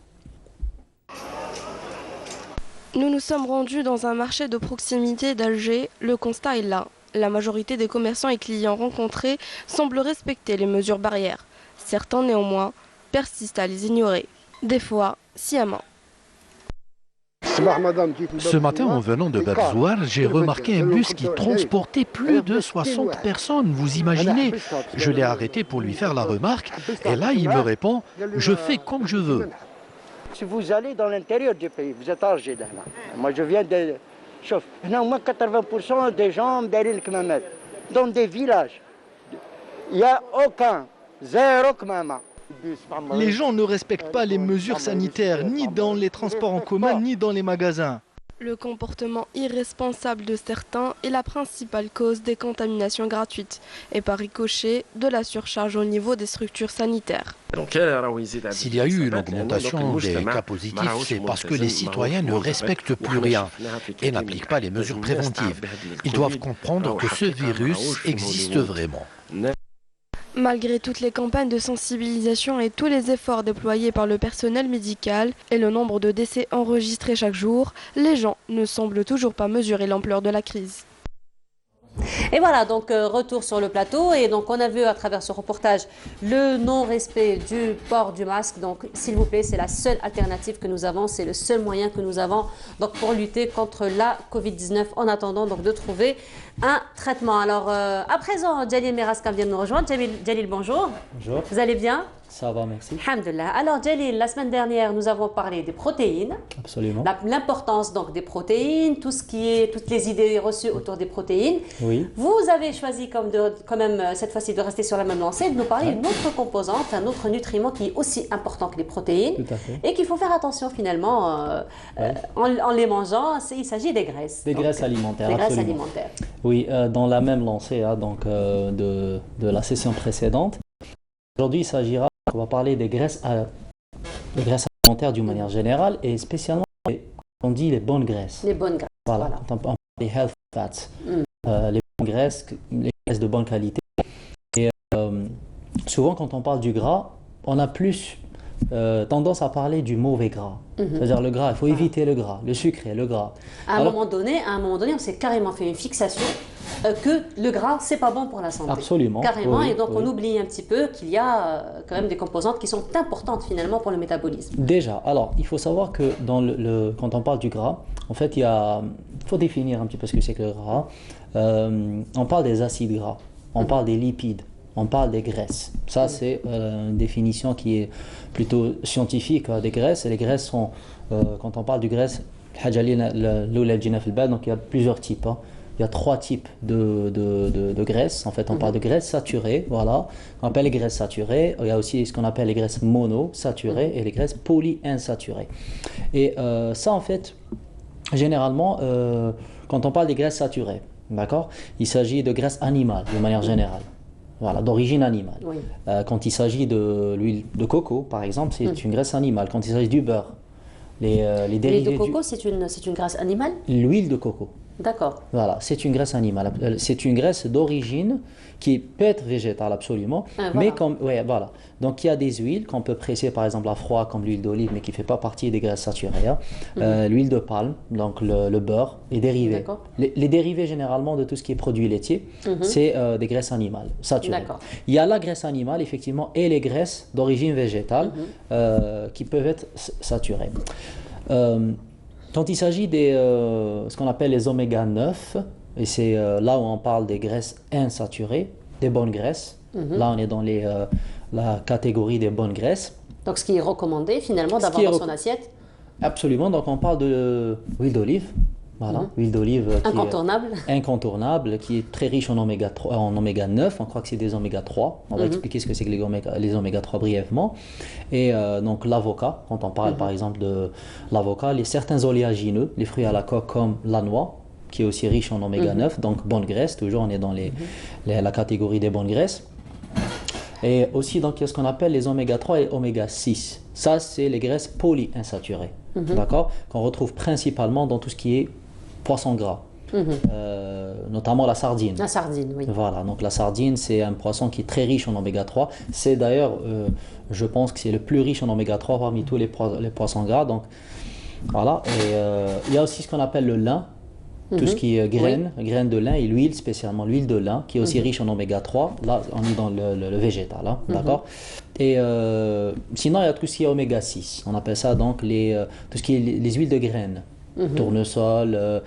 Nous nous sommes rendus dans un marché de proximité d'Alger. Le constat est là. La majorité des commerçants et clients rencontrés semblent respecter les mesures barrières. Certains, néanmoins, persistent à les ignorer. Des fois, sciemment. Ce matin, en venant de Babzouar, j'ai remarqué un bus qui transportait plus de 60 personnes. Vous imaginez? Je l'ai arrêté pour lui faire la remarque. Et là, il me répond « Je fais comme je veux ». Si vous allez dans l'intérieur du pays, vous êtes à Alger, là. Moi, je viens de... Chauffe. Au moins 80% des gens dans des villages. Il n'y a aucun, zéro kmama. Les gens ne respectent pas les mesures sanitaires, ni dans les transports en commun, ni dans les magasins. Le comportement irresponsable de certains est la principale cause des contaminations gratuites et par ricochet de la surcharge au niveau des structures sanitaires. S'il y a eu une augmentation des cas positifs, c'est parce que les citoyens ne respectent plus rien et n'appliquent pas les mesures préventives. Ils doivent comprendre que ce virus existe vraiment. Malgré toutes les campagnes de sensibilisation et tous les efforts déployés par le personnel médical et le nombre de décès enregistrés chaque jour, les gens ne semblent toujours pas mesurer l'ampleur de la crise. Et voilà, donc retour sur le plateau. Et donc on a vu à travers ce reportage le non-respect du port du masque. Donc s'il vous plaît, c'est la seule alternative que nous avons, c'est le seul moyen que nous avons donc, pour lutter contre la Covid-19 en attendant donc, de trouver un traitement. Alors à présent, Jalil Meraska vient de nous rejoindre. Jalil, bonjour. Bonjour. Vous allez bien? Ça va, merci. Alhamdulillah. Alors Jalil, la semaine dernière, nous avons parlé des protéines. Absolument. L'importance donc des protéines, toutes les idées reçues autour des protéines. Oui. Vous avez choisi quand même cette fois-ci de rester sur la même lancée, de nous parler d'une autre composante, un autre nutriment qui est aussi important que les protéines. Tout à fait. Et qu'il faut faire attention finalement en les mangeant. Il s'agit des graisses. Des graisses alimentaires. Des graisses absolument. alimentaires. Oui, dans la même lancée de la session précédente. Aujourd'hui, il s'agira, on va parler des graisses alimentaires d'une manière générale et spécialement, on dit les bonnes graisses. Les bonnes graisses. Voilà, on parle des health fats. Les bonnes graisses, les graisses de bonne qualité. Et souvent, quand on parle du gras, on a plus tendance à parler du mauvais gras. C'est-à-dire le gras, il faut éviter le gras, le sucré, le gras. À un moment donné, on s'est carrément fait une fixation que le gras, c'est pas bon pour la santé. Absolument. Carrément, oui, et donc oui. on oublie un petit peu qu'il y a quand même des composantes qui sont importantes finalement pour le métabolisme. Déjà, alors, il faut savoir que quand on parle du gras, en fait, il faut définir un petit peu ce que c'est que le gras. On parle des acides gras, on parle des lipides, on parle des graisses. Ça, c'est une définition qui est plutôt scientifique des graisses. Et les graisses sont, quand on parle de graisse, donc il y a plusieurs types. Il y a 3 types de graisses. En fait, on parle de graisses saturées, voilà. On appelle les graisses saturées. Il y a aussi ce qu'on appelle les graisses monosaturées et les graisses polyinsaturées. Et ça, en fait, généralement, quand on parle des graisses saturées, d'accord, il s'agit de graisses animales, de manière générale. Voilà, d'origine animale. Oui. Quand il s'agit de l'huile de coco, par exemple, c'est une graisse animale. Quand il s'agit du beurre, les dérivés L'huile de coco, c'est une graisse animale? L'huile de coco. D'accord. Voilà, c'est une graisse animale. C'est une graisse d'origine qui peut être végétale absolument, mais voilà. Donc il y a des huiles qu'on peut presser par exemple à froid comme l'huile d'olive, mais qui ne fait pas partie des graisses saturées. L'huile de palme, donc le beurre, les dérivés. Les dérivés généralement de tout ce qui est produit laitier, c'est des graisses animales saturées. Il y a la graisse animale effectivement et les graisses d'origine végétale qui peuvent être saturées. Quand il s'agit des ce qu'on appelle les oméga 9, et c'est là où on parle des graisses insaturées, des bonnes graisses, là on est dans la catégorie des bonnes graisses. Donc ce qui est recommandé finalement d'avoir dans son assiette? Absolument, donc on parle de l'huile d'olive, Voilà, huile d'olive incontournable. Incontournable, qui est très riche en oméga 3, en oméga 9. On croit que c'est des oméga 3. On va expliquer ce que c'est que les oméga 3 brièvement. Et donc l'avocat, quand on parle par exemple de l'avocat, certains oléagineux, les fruits à la coque comme la noix, qui est aussi riche en oméga 9, donc bonne graisse, toujours on est dans la catégorie des bonnes graisses. Et aussi donc il y a ce qu'on appelle les oméga 3 et oméga 6. Ça c'est les graisses polyinsaturées, d'accord, qu'on retrouve principalement dans tout ce qui est poisson gras. Notamment la sardine. La sardine, oui. Voilà, donc la sardine, c'est un poisson qui est très riche en oméga 3. C'est d'ailleurs, je pense que c'est le plus riche en oméga 3 parmi tous les poissons gras. Donc, voilà. Et il y a aussi ce qu'on appelle le lin, tout ce qui est graines, graines de lin et l'huile, spécialement l'huile de lin, qui est aussi riche en oméga 3. Là, on est dans le végétal, hein, d'accord. Et sinon, il y a tout ce qui est oméga 6. On appelle ça donc tout ce qui est les huiles de graines. Tournesol,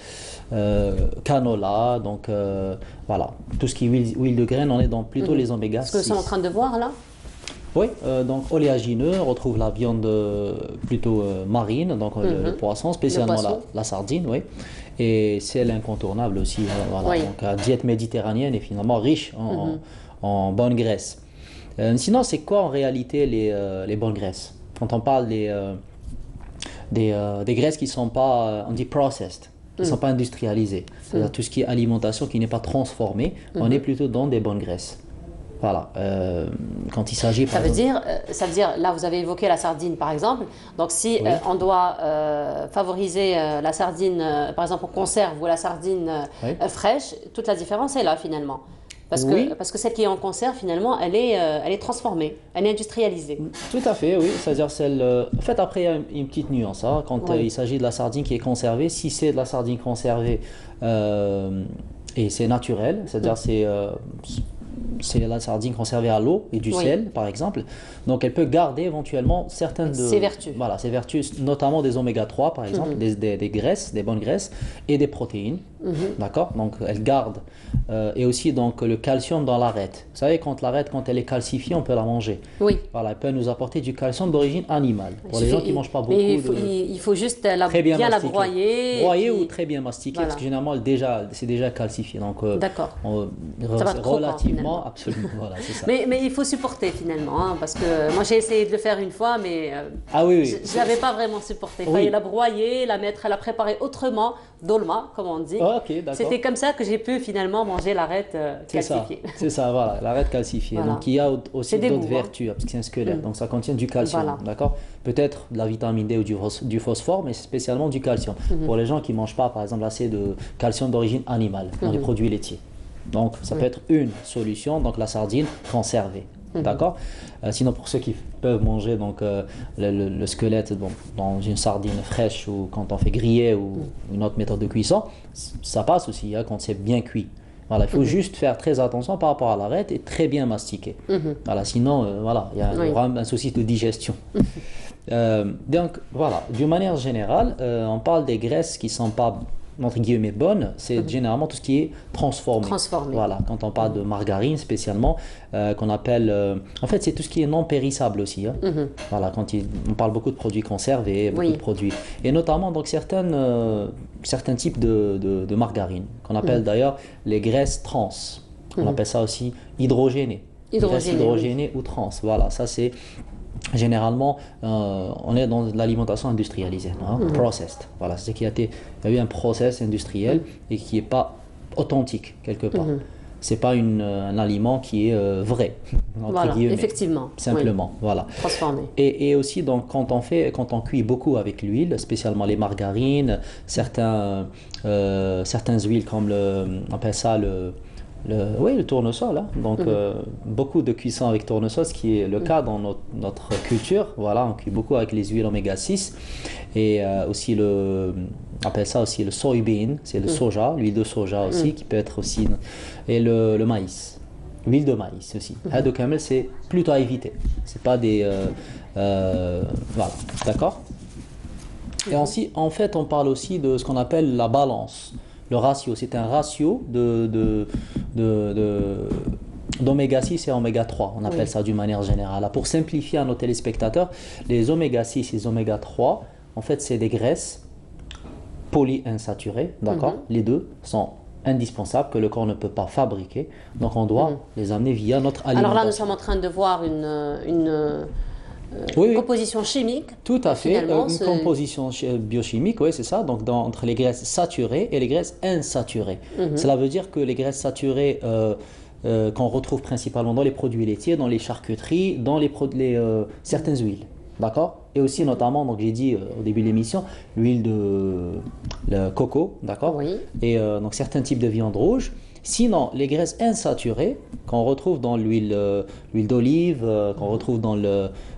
canola, donc voilà, tout ce qui est huile de graines, on est dans plutôt les oméga 6. Ce que nous sommes en train de voir là. Oui, donc oléagineux, on retrouve la viande plutôt marine, donc le poisson, spécialement la sardine, oui. Et c'est l'incontournable aussi, voilà. Oui. Donc la diète méditerranéenne est finalement riche en bonnes graisses. Sinon, c'est quoi en réalité les bonnes graisses? Quand on parle des graisses qui ne sont pas, on dit processed, qui ne sont pas industrialisées, c'est-à-dire tout ce qui est alimentation qui n'est pas transformée, on est plutôt dans des bonnes graisses. Voilà, quand il s'agit ça veut dire, là vous avez évoqué la sardine par exemple, donc si on doit favoriser la sardine, par exemple en conserve ou la sardine fraîche, toute la différence est là finalement. Parce que celle qui est en conserve, finalement, elle est transformée, elle est industrialisée. Tout à fait, oui. C'est-à-dire en fait, après, il y a une petite nuance. Hein, quand il s'agit de la sardine qui est conservée, si c'est de la sardine conservée et c'est naturel, c'est-à-dire c'est la sardine conservée à l'eau et du sel, par exemple. Donc, elle peut garder éventuellement certaines de ses vertus. Voilà, ses vertus, notamment des oméga 3, par exemple, des graisses, des bonnes graisses et des protéines. D'accord. Donc, elle garde. Et aussi, donc, le calcium dans l'arête. Vous savez, quand l'arête, quand elle est calcifiée, on peut la manger. Oui. Voilà, elle peut nous apporter du calcium d'origine animale. Pour les gens qui ne mangent pas beaucoup. Il faut juste bien la broyer. Broyer ou très bien mastiquer, parce que généralement, c'est déjà calcifié. Donc, d'accord. Ça va trop relativement, absolument. Voilà, c'est ça. Mais il faut supporter finalement, hein, parce que moi j'ai essayé de le faire une fois, mais je n'avais pas vraiment supporté. Il fallait la broyer, la préparer autrement, dolma, comme on dit. C'était comme ça que j'ai pu finalement manger l'arête calcifiée. C'est ça, voilà, l'arête calcifiée. Voilà. Donc il y a aussi d'autres vertus, parce que c'est un squelette, donc ça contient du calcium, d'accord. Peut-être de la vitamine D ou du phosphore, mais spécialement du calcium. Pour les gens qui ne mangent pas, par exemple, assez de calcium d'origine animale dans les produits laitiers. Donc ça peut être une solution, donc la sardine conservée. D'accord. Sinon, pour ceux qui peuvent manger donc, le squelette dans une sardine fraîche ou quand on fait griller ou une autre méthode de cuisson, ça passe aussi hein, quand c'est bien cuit. Voilà, il faut juste faire très attention par rapport à l'arête et très bien mastiquer. Voilà, sinon, il y aura un souci de digestion. Donc voilà, d'une manière générale, on parle des graisses qui ne sont pas entre guillemets bonnes, c'est généralement tout ce qui est transformé. Voilà, quand on parle de margarine spécialement, qu'on appelle, en fait c'est tout ce qui est non périssable aussi. Hein. Voilà, quand on parle beaucoup de produits conservés, beaucoup de produits, et notamment donc certains types de margarine, qu'on appelle d'ailleurs les graisses trans. On appelle ça aussi hydrogénées. Graisses hydrogénées ou trans. Voilà, ça c'est généralement, on est dans l'alimentation industrialisée, processed. Voilà, c'est qu'il y a eu un process industriel et qui n'est pas authentique quelque part. C'est pas un aliment qui est vrai, entre guillemets, effectivement, simplement, voilà. Transformé. Et aussi donc quand on cuit beaucoup avec l'huile, spécialement les margarines, certaines huiles comme on appelle ça le tournesol, hein. Donc beaucoup de cuisson avec tournesol, ce qui est le cas dans notre culture. Voilà, on cuit beaucoup avec les huiles oméga 6 et aussi on appelle ça aussi le soybean, c'est le soja, l'huile de soja aussi qui peut être aussi, et le maïs, l'huile de maïs aussi. Hado kamel, c'est plutôt à éviter. C'est pas des voilà, d'accord. Et ensuite, en fait, on parle aussi de ce qu'on appelle la balance. Le ratio, c'est un ratio d'oméga 6 et oméga 3, on appelle ça d'une manière générale. Là, pour simplifier à nos téléspectateurs, les oméga 6 et les oméga 3, en fait, c'est des graisses polyinsaturés, d'accord? Les deux sont indispensables, que le corps ne peut pas fabriquer. Donc on doit les amener via notre alimentation. Alors là, nous sommes en train de voir une composition chimique. Tout à fait, une c'est- composition biochimique, oui, c'est ça. Donc entre les graisses saturées et les graisses insaturées. Cela veut dire que les graisses saturées qu'on retrouve principalement dans les produits laitiers, dans les charcuteries, dans certaines huiles. D'accord? Et aussi notamment, donc j'ai dit au début de l'émission, l'huile de le coco, d'accord? Et donc certains types de viande rouge. Sinon, les graisses insaturées qu'on retrouve dans l'huile d'olive, qu'on retrouve dans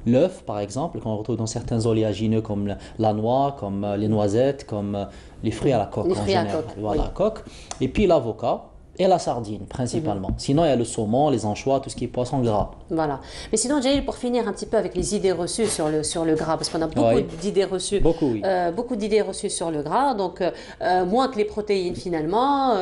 l'œuf par exemple, qu'on retrouve dans certains oléagineux comme la noix, comme les noisettes, comme les fruits à la coque Les en fruits à général. coque, Voilà, oui. coque. Et puis l'avocat et la sardine principalement. Sinon, il y a le saumon, les anchois, tout ce qui est poisson gras. Voilà. Mais sinon, Jalil, pour finir un petit peu avec les idées reçues sur le gras, parce qu'on a beaucoup d'idées reçues. Beaucoup, oui. Beaucoup d'idées reçues sur le gras. Donc, moins que les protéines finalement,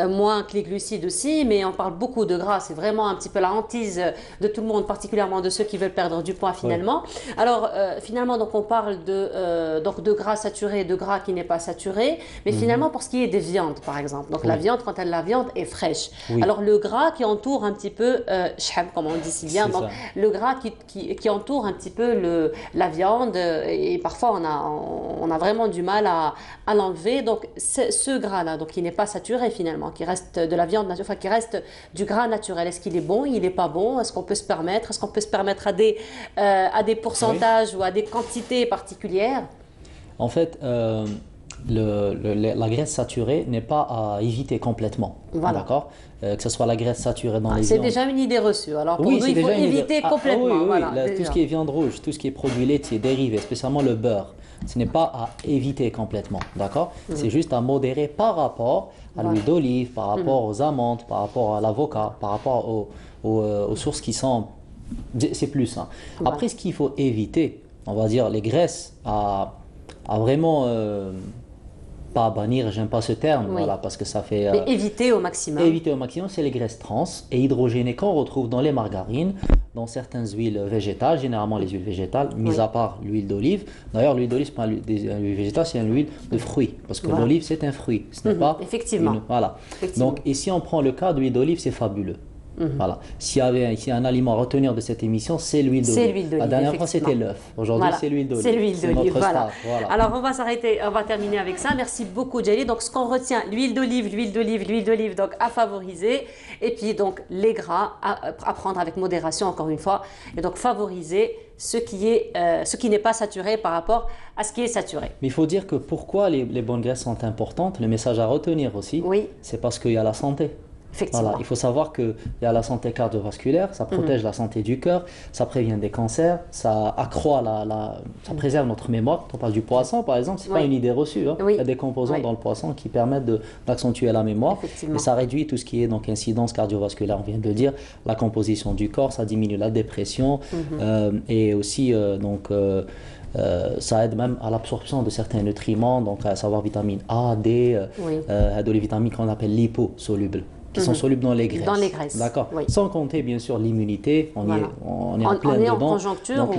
moins que les glucides aussi, mais on parle beaucoup de gras. C'est vraiment un petit peu la hantise de tout le monde, particulièrement de ceux qui veulent perdre du poids finalement. Alors, finalement, donc on parle de gras saturé et de gras qui n'est pas saturé, mais finalement, pour ce qui est des viandes, par exemple. Donc, la viande, quand la viande est fraîche. Alors, le gras qui entoure un petit peu, shhab, comme on dit si bien, donc le gras qui entoure un petit peu la viande, et parfois on a vraiment du mal à l'enlever. Donc, ce gras-là, donc qui n'est pas saturé finalement, qui reste de la viande, enfin qui reste du gras naturel, est-ce qu'il est bon, il n'est pas bon, est-ce qu'on peut se permettre, à des pourcentages ou à des quantités particulières? En fait, la graisse saturée n'est pas à éviter complètement. Voilà. D'accord? Que ce soit la graisse saturée dans les C'est viandes. déjà une idée reçue. Alors pour Oui, nous, c'est il faut déjà une idée. éviter complètement. oui, oui, Voilà, tout déjà. ce qui est viande rouge, tout ce qui est produits laitiers, dérivés, spécialement le beurre, ce n'est pas à éviter complètement. D'accord? C'est juste à modérer par rapport à l'huile d'olive, par rapport aux amandes, par rapport à l'avocat, par rapport aux sources qui sont... C'est plus ça. Après, ce qu'il faut éviter, on va dire les graisses à vraiment... pas bannir, j'aime pas ce terme, voilà, parce que ça fait... Mais éviter au maximum. Éviter au maximum, c'est les graisses trans et hydrogénées qu'on retrouve dans les margarines, dans certaines huiles végétales, généralement les huiles végétales, mis à part l'huile d'olive. D'ailleurs, l'huile d'olive, c'est pas une huile végétale, c'est une huile de fruits, parce que l'olive, c'est un fruit, ce n'est pas... Effectivement. Voilà. Effectivement. Donc, et si on prend le cas d'huile d'olive, c'est fabuleux. Voilà. S'il y a un aliment à retenir de cette émission, c'est l'huile d'olive. C'est l'huile d'olive. La dernière fois, c'était l'œuf. Aujourd'hui, c'est l'huile d'olive. C'est l'huile d'olive, notre voilà. star, voilà. Alors, on va s'arrêter, on va terminer avec ça. Merci beaucoup, Jalil. Donc, ce qu'on retient, l'huile d'olive, donc à favoriser. Et puis, donc, les gras à prendre avec modération, encore une fois. Et donc, favoriser ce qui n'est pas saturé par rapport à ce qui est saturé. Mais il faut dire que pourquoi les bonnes graisses sont importantes, le message à retenir aussi, c'est parce qu'il y a la santé. Voilà, il faut savoir qu'il y a la santé cardiovasculaire, ça protège la santé du cœur, ça prévient des cancers, ça accroît ça préserve notre mémoire. Quand on parle du poisson, par exemple, c'est pas une idée reçue. Hein. Il y a des composants dans le poisson qui permettent d'accentuer la mémoire. Et ça réduit tout ce qui est donc incidence cardiovasculaire, on vient de le dire, la composition du corps, ça diminue la dépression et aussi ça aide même à l'absorption de certains nutriments, donc à savoir vitamine A, D, les vitamines qu'on appelle liposolubles, qui sont solubles dans les graisses. Dans les graisses. D'accord. Sans compter bien sûr l'immunité, on est en plein on est dedans. en conjoncture Donc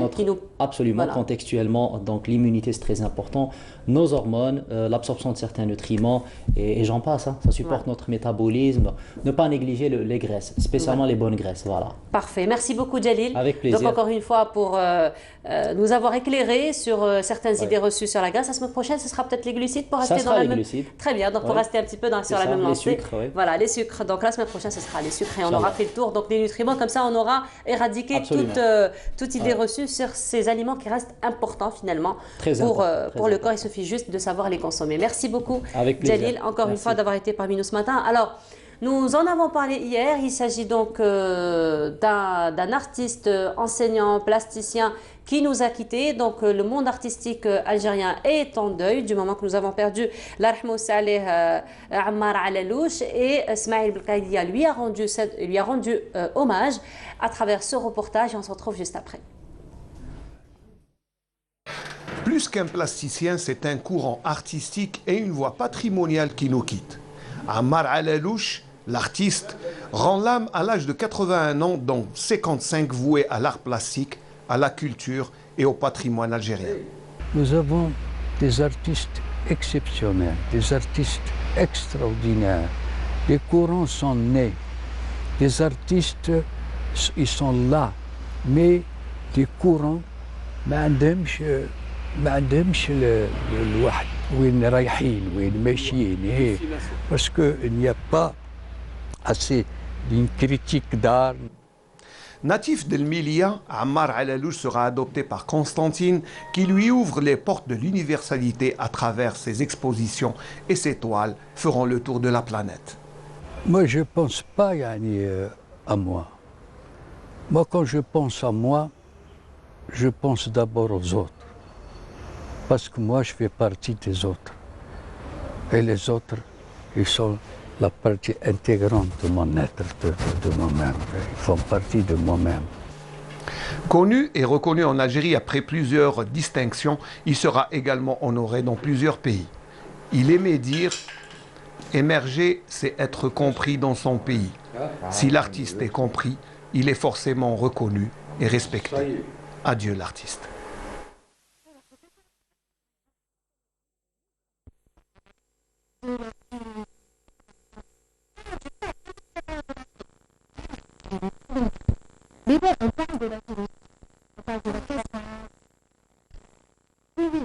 absolument, contextuellement, donc l'immunité c'est très important. Nos hormones, l'absorption de certains nutriments et j'en passe. Hein. Ça supporte notre métabolisme. Ne pas négliger les graisses, spécialement les bonnes graisses. Voilà. Parfait. Merci beaucoup, Jalil. Avec plaisir. Donc encore une fois pour nous avoir éclairé sur certaines idées reçues sur la graisse. La semaine prochaine, ce sera peut-être les glucides pour rester dans la même. Glucides. Très bien. Donc pour rester un petit peu sur la même lancée. Les sucres, Voilà, les sucres. Donc la semaine prochaine, ce sera les sucres et on aura fait le tour. Donc les nutriments, comme ça, on aura éradiqué toute idée reçue sur ces aliments qui restent importants finalement pour le corps. Il suffit juste de savoir les consommer. Merci beaucoup, Jalil, encore une fois d'avoir été parmi nous ce matin. Alors, nous en avons parlé hier. Il s'agit donc d'un artiste, enseignant, plasticien qui nous a quittés. Donc, le monde artistique algérien est en deuil du moment que nous avons perdu l'Arhmou Saleh Ammar Alalouche et Smaïl Belkaidia lui a rendu hommage à travers ce reportage. Et on se retrouve juste après. Plus qu'un plasticien, c'est un courant artistique et une voix patrimoniale qui nous quitte. Ammar Alalouche, l'artiste, rend l'âme à l'âge de 81 ans, dont 55 voués à l'art plastique, à la culture et au patrimoine algérien. Nous avons des artistes exceptionnels, des artistes extraordinaires. Les courants sont nés. Les artistes, ils sont là. Mais les courants, ما عندهمش الواحد وين رايحين وين ماشيين هي parce que il n'y a pas assez d'une critique d'art. Natif d'El-Milia, Ammar Alalouche sera adopté par Constantine qui lui ouvre les portes de l'universalité à travers ses expositions et ses toiles feront le tour de la planète. Moi je pense pas yani, à moi. Moi quand je pense à moi, je pense d'abord aux autres. Parce que moi je fais partie des autres. Et les autres, ils sont la partie intégrante de mon être, de moi-même. Ils font partie de moi-même. Connu et reconnu en Algérie après plusieurs distinctions, il sera également honoré dans plusieurs pays. Il aimait dire « Émerger, c'est être compris dans son pays. Si l'artiste est compris, il est forcément reconnu et respecté. » Adieu l'artiste. Mais bon, on parle de la télé. On parle de la caisse. Oui, oui,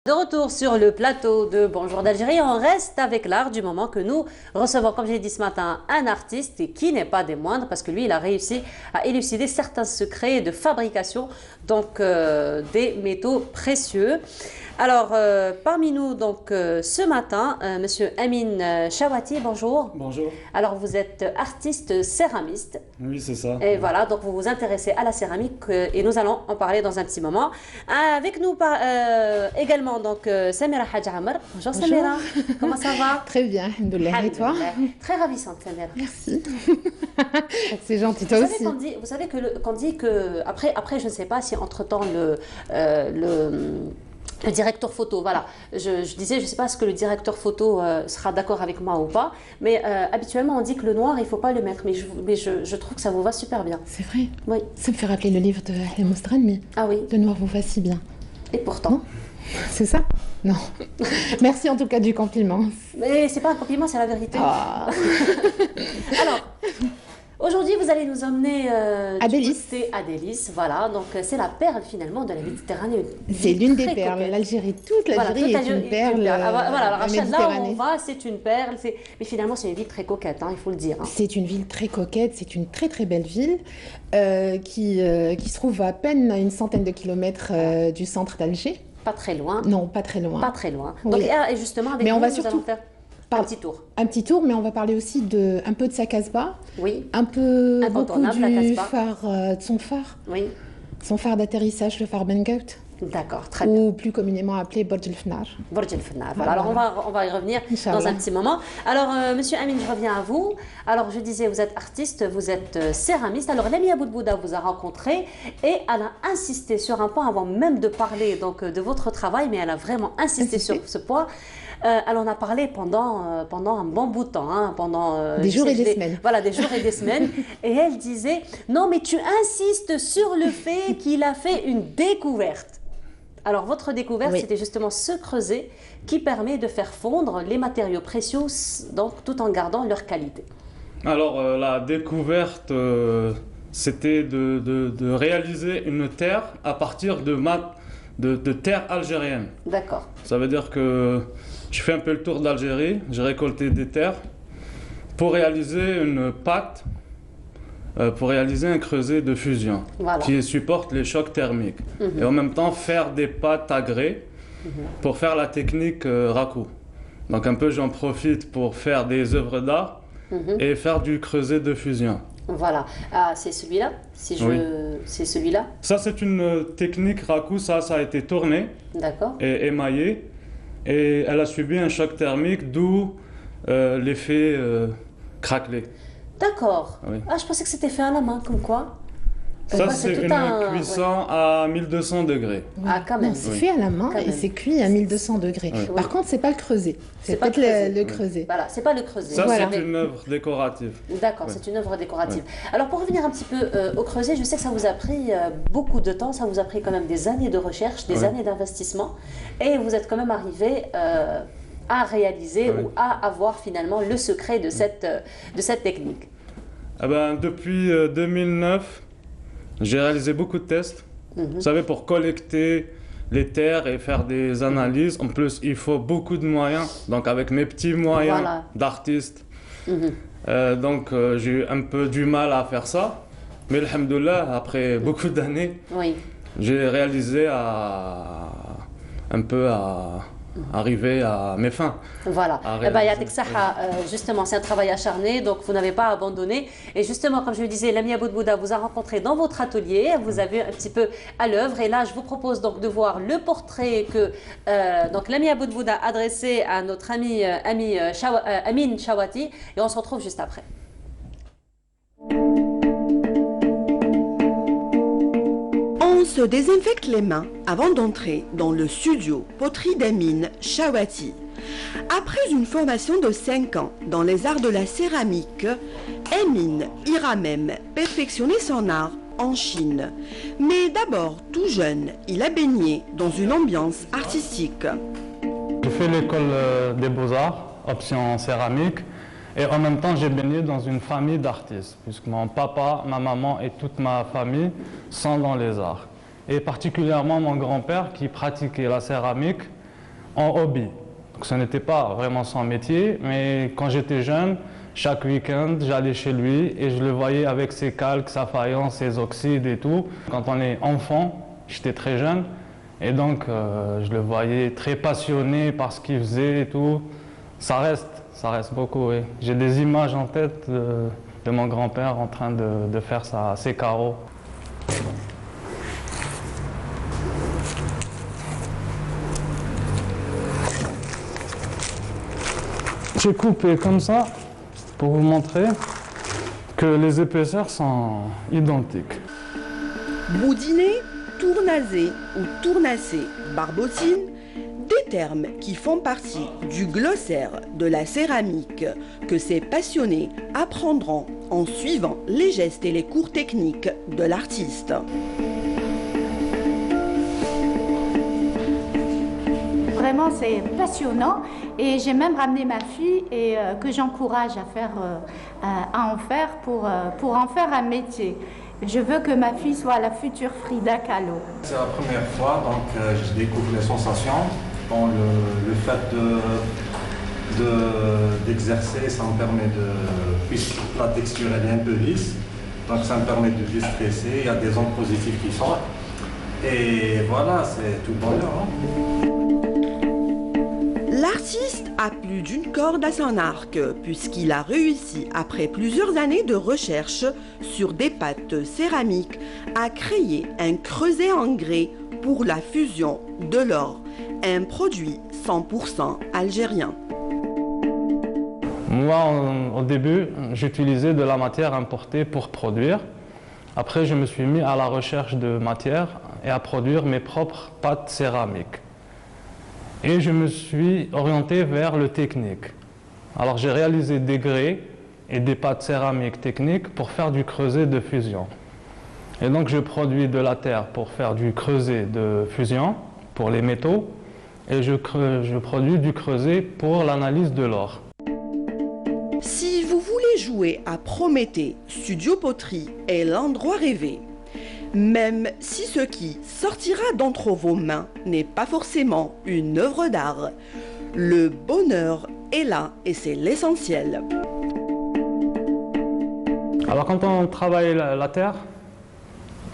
De retour sur le plateau de Bonjour d'Algérie, on reste avec l'art du moment que nous recevons, comme je l'ai dit ce matin, un artiste qui n'est pas des moindres parce que lui, il a réussi à élucider certains secrets de fabrication donc, des métaux précieux. Alors, parmi nous, donc, ce matin, Monsieur Amin Chawati, bonjour. Bonjour. Alors, vous êtes artiste céramiste. Oui, c'est ça. Et voilà, donc vous vous intéressez à la céramique et nous allons en parler dans un petit moment. Avec nous également, donc, Samira Hadj Amr. Bonjour Samira. Comment ça va? Très bien, alhamdoulilah. Et toi? Très ravissante, Samira. Merci. C'est gentil, toi aussi. Vous savez qu'on dit que, après, je ne sais pas si entre-temps le directeur photo, voilà. Je disais, je ne sais pas ce que le directeur photo sera d'accord avec moi ou pas, mais habituellement on dit que le noir, il ne faut pas le mettre, mais je trouve que ça vous va super bien. C'est vrai? Oui. Ça me fait rappeler le livre de Halim Mostranmi. Ah oui. Le noir vous va si bien. Et pourtant. C'est ça? Non. Merci en tout cas du compliment. Mais c'est pas un compliment, c'est la vérité. Ah. Alors, aujourd'hui, vous allez nous emmener à Délice. À Délice, voilà. Donc, c'est la perle finalement de la Méditerranée. C'est l'une des perles. L'Algérie, toute l'Algérie est une perle. Voilà, Rachel, là où on va, c'est une perle. Mais finalement, c'est une ville très coquette, hein, il faut le dire. Hein. C'est une ville très coquette, c'est une très très belle ville qui se trouve à peine à une centaine de kilomètres du centre d'Alger. Pas très loin. Non, pas très loin. Pas très loin. Oui. Donc, et justement, avec mais nous, on va nous surtout allons faire un petit tour. Un petit tour, mais on va parler aussi un peu de sa casbah. Oui. Un peu beaucoup du phare, de son phare. Oui. Son phare d'atterrissage, le phare Ben Gout. D'accord, très bien. Ou plus communément appelé Borj El Fnar. Borj El Fnar. Voilà. Alors on va y revenir dans un petit moment. Alors Monsieur Amin, je reviens à vous. Alors je disais, vous êtes artiste, vous êtes céramiste. Alors Lamia Boudbouda vous a rencontré et elle a insisté sur un point avant même de parler donc de votre travail, mais elle a vraiment insisté sur ce point. Elle en a parlé pendant un bon bout de temps, hein, pendant des jours et des semaines. Voilà, des jours et des semaines. Et elle disait, non mais tu insistes sur le fait qu'il a fait une découverte. Alors votre découverte, oui, c'était justement ce creuset qui permet de faire fondre les matériaux précieux, donc tout en gardant leur qualité. Alors la découverte, c'était de réaliser une terre à partir de terre algérienne. D'accord. Ça veut dire que je fais un peu le tour d'Algérie, j'ai récolté des terres pour réaliser une pâte, pour réaliser un creuset de fusion, voilà, qui supporte les chocs thermiques. Et en même temps faire des pâtes à grès pour faire la technique raku. Donc un peu j'en profite pour faire des œuvres d'art et faire du creuset de fusion. Voilà, ah, c'est celui-là, oui, c'est celui-là. Ça c'est une technique raku, ça a été tourné et émaillé et elle a subi un choc thermique, d'où l'effet craquelé. D'accord. Oui. Ah, je pensais que c'était fait à la main, comme quoi. Ça, c'est tout une cuisson à 1200 degrés. Ah, quand même. Non, c'est fait à la main et c'est cuit à 1200 degrés. Oui. Par contre, c'est pas le creuset. C'est pas peut-être le creuset. Voilà, c'est pas le creuset. Ça, Voilà. c'est une œuvre décorative. D'accord, Ouais. c'est une œuvre décorative. Ouais. Alors pour revenir un petit peu au creuset, je sais que ça vous a pris beaucoup de temps, ça vous a pris quand même des années de recherche, des années d'investissement, et vous êtes quand même arrivé à réaliser ou à avoir finalement le secret de cette technique. Eh ben, depuis 2009, j'ai réalisé beaucoup de tests. Vous savez, pour collecter les terres et faire des analyses, en plus, il faut beaucoup de moyens. Donc, avec mes petits moyens d'artiste, donc j'ai eu un peu du mal à faire ça. Mais alhamdoulilah, après beaucoup d'années, j'ai réalisé un peu à arriver à mes fins. Voilà. Eh ben, Yatek Saha, justement, c'est un travail acharné, donc vous n'avez pas abandonné. Et justement, comme je le disais, l'ami Aboud Bouda vous a rencontré dans votre atelier, vous avez un petit peu à l'œuvre. Et là, je vous propose donc de voir le portrait que donc l'ami Aboud Bouda a adressé à notre ami Amin Chawati. Et on se retrouve juste après. On se désinfecte les mains avant d'entrer dans le studio poterie d'Amin Chawati. Après une formation de 5 ans dans les arts de la céramique, Amin ira même perfectionner son art en Chine. Mais d'abord, tout jeune, il a baigné dans une ambiance artistique. J'ai fait l'école des beaux-arts, option céramique, et en même temps j'ai baigné dans une famille d'artistes, puisque mon papa, ma maman et toute ma famille sont dans les arts. Et particulièrement mon grand-père qui pratiquait la céramique en hobby. Donc ce n'était pas vraiment son métier, mais quand j'étais jeune, chaque week-end j'allais chez lui et je le voyais avec ses calques, sa faïence, ses oxydes et tout. Quand on est enfant, j'étais très jeune, et donc je le voyais très passionné par ce qu'il faisait et tout. Ça reste beaucoup, oui. J'ai des images en tête de mon grand-père en train de faire ses carreaux. J'ai coupé comme ça pour vous montrer que les épaisseurs sont identiques. Boudiné, tournazé ou tournacé, barbotine, des termes qui font partie du glossaire de la céramique que ces passionnés apprendront en suivant les gestes et les cours techniques de l'artiste. Vraiment, c'est passionnant et j'ai même ramené ma fille et que j'encourage à en faire pour en faire un métier. Je veux que ma fille soit la future Frida Kahlo. C'est la première fois, donc je découvre les sensations. Bon, le fait d'exercer, ça me permet puisque la texture elle est un peu lisse, donc ça me permet de déstresser, il y a des ondes positives qui sortent. Et voilà, c'est tout bonheur. L'artiste a plus d'une corde à son arc, puisqu'il a réussi, après plusieurs années de recherche sur des pâtes céramiques, à créer un creuset en grès pour la fusion de l'or, un produit 100% algérien. Moi, au début, j'utilisais de la matière importée pour produire. Après, je me suis mis à la recherche de matière et à produire mes propres pâtes céramiques. Et je me suis orienté vers le technique. Alors j'ai réalisé des grès et des pâtes céramiques techniques pour faire du creuset de fusion. Et donc je produis de la terre pour faire du creuset de fusion, pour les métaux, et je produis du creuset pour l'analyse de l'or. Si vous voulez jouer à Prométhée, Studio Poterie est l'endroit rêvé. Même si ce qui sortira d'entre vos mains n'est pas forcément une œuvre d'art, le bonheur est là et c'est l'essentiel. Alors quand on travaille la terre,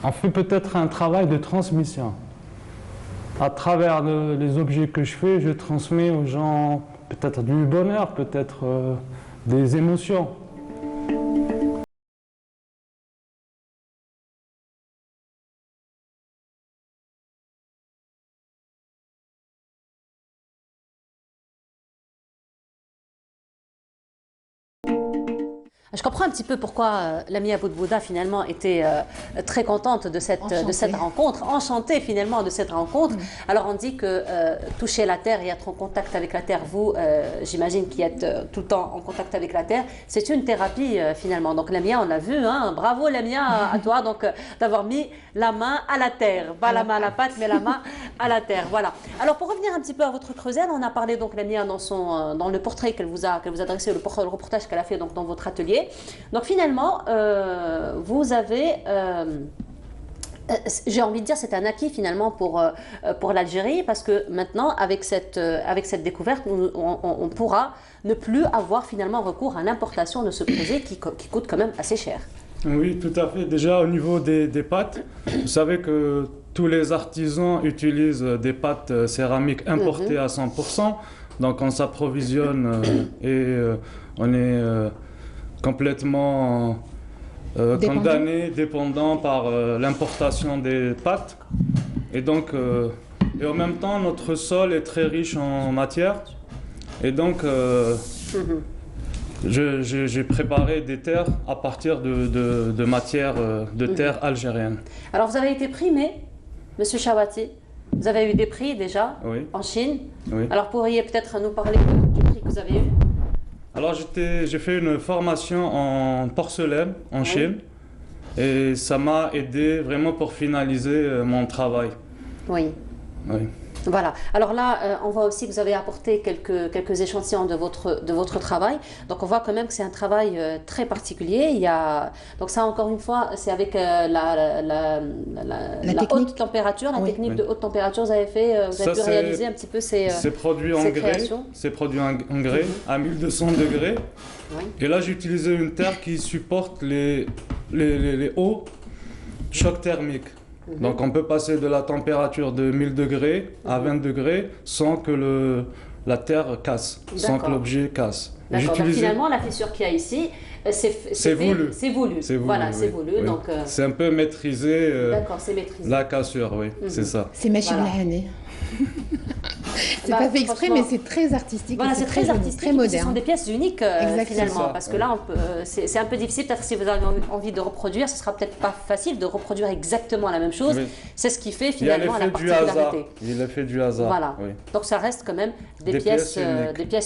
on fait peut-être un travail de transmission. À travers les objets que je fais, je transmets aux gens peut-être du bonheur, peut-être des émotions. Je comprends un petit peu pourquoi Lamia Boudbouda finalement était très contente de cette rencontre, enchantée finalement de cette rencontre. Alors on dit que toucher la terre et être en contact avec la terre, vous, j'imagine qui êtes tout le temps en contact avec la terre, c'est une thérapie finalement. Donc Lamia, on l'a vu, hein, bravo Lamia à toi donc d'avoir mis la main à la terre, pas la main à la pâte mais la main à la terre. Voilà. Alors pour revenir un petit peu à votre creuset, on a parlé donc Lamia dans le portrait qu'elle vous a dressé, le reportage qu'elle a fait donc dans votre atelier. Donc finalement, vous avez, j'ai envie de dire, c'est un acquis finalement pour l'Algérie, parce que maintenant, avec cette découverte, on pourra ne plus avoir finalement recours à l'importation de ce creuset qui coûte quand même assez cher. Oui, tout à fait. Déjà au niveau des pâtes, vous savez que tous les artisans utilisent des pâtes céramiques importées à 100%. Donc on s'approvisionne et on est complètement condamné, dépendant par l'importation des pâtes. Et donc, et en même temps, notre sol est très riche en matière. Et donc, j'ai préparé des terres à partir de matières de terre algérienne. Alors, vous avez été primé, Monsieur Chawati. Vous avez eu des prix déjà en Chine. Oui. Alors, pourriez peut-être nous parler du prix que vous avez eu? Alors j'ai fait une formation en porcelaine en Chine et ça m'a aidé vraiment pour finaliser mon travail. Oui. Oui. Voilà. Alors là, on voit aussi que vous avez apporté quelques échantillons de votre travail. Donc on voit quand même que c'est un travail très particulier. Il y a, donc ça encore une fois, c'est avec la haute température, la technique de haute température. Vous avez pu réaliser un petit peu ces produits en grès. C'est produit en grès à 1200 degrés. Oui. Et là, j'ai utilisé une terre qui supporte les hauts chocs thermiques. Donc on peut passer de la température de 1000 degrés à 20 degrés sans que la terre casse, sans que l'objet casse. D'accord, donc finalement la fissure qu'il y a ici, c'est voulu. C'est voulu. Voilà, c'est voulu. Oui. Donc, c'est un peu maîtriser la cassure, oui, c'est ça. C'est machine à année. C'est pas fait exprès, mais c'est très artistique. Voilà, c'est très artistique, très moderne. Ce sont des pièces uniques finalement, parce que là, c'est un peu difficile. Peut-être si vous avez envie de reproduire, ce sera peut-être pas facile de reproduire exactement la même chose. Oui. C'est ce qui fait finalement la particularité. Il a fait du hasard. Voilà. Oui. Donc ça reste quand même des pièces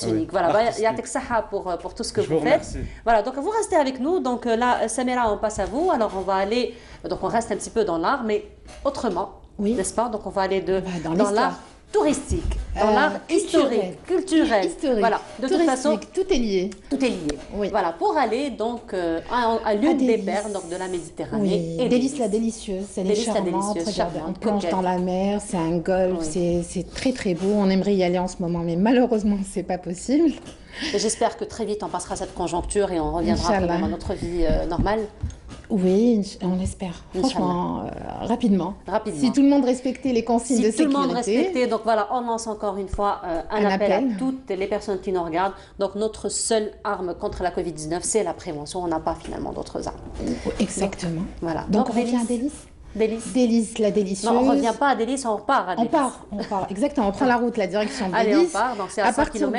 uniques. Voilà. Il y a Texaha pour tout ce que vous faites. Voilà. Donc vous restez avec nous. Donc là, Samira, on passe à vous. Alors on va aller. Donc on reste un petit peu dans l'art, mais autrement, n'est-ce pas? Donc on va aller dans l'art touristique, dans l'art historique, culturel. Voilà, de toute façon, tout est lié. Tout est lié. Oui. Voilà, pour aller donc à l'une des perles donc, de la Méditerranée. Oui. Délice la délicieuse, elle est charmante. On plonge dans la mer, c'est un golfe, c'est très très beau. On aimerait y aller en ce moment, mais malheureusement, c'est pas possible. J'espère que très vite on passera cette conjoncture et on reviendra dans notre vie normale. Oui, on l'espère. Franchement, rapidement. Si tout le monde respectait les consignes de sécurité. Si tout le monde respectait, donc voilà, on lance encore une fois un appel à toutes les personnes qui nous regardent. Donc notre seule arme contre la Covid-19, c'est la prévention. On n'a pas finalement d'autres armes. Exactement. Donc, voilà. Donc on revient à Délice, la délicieuse. Non, on ne revient pas à Délice, on repart à Délice. On part, exactement. On prend la route, la direction de Délice. Allez, on part, donc c'est à 100 partir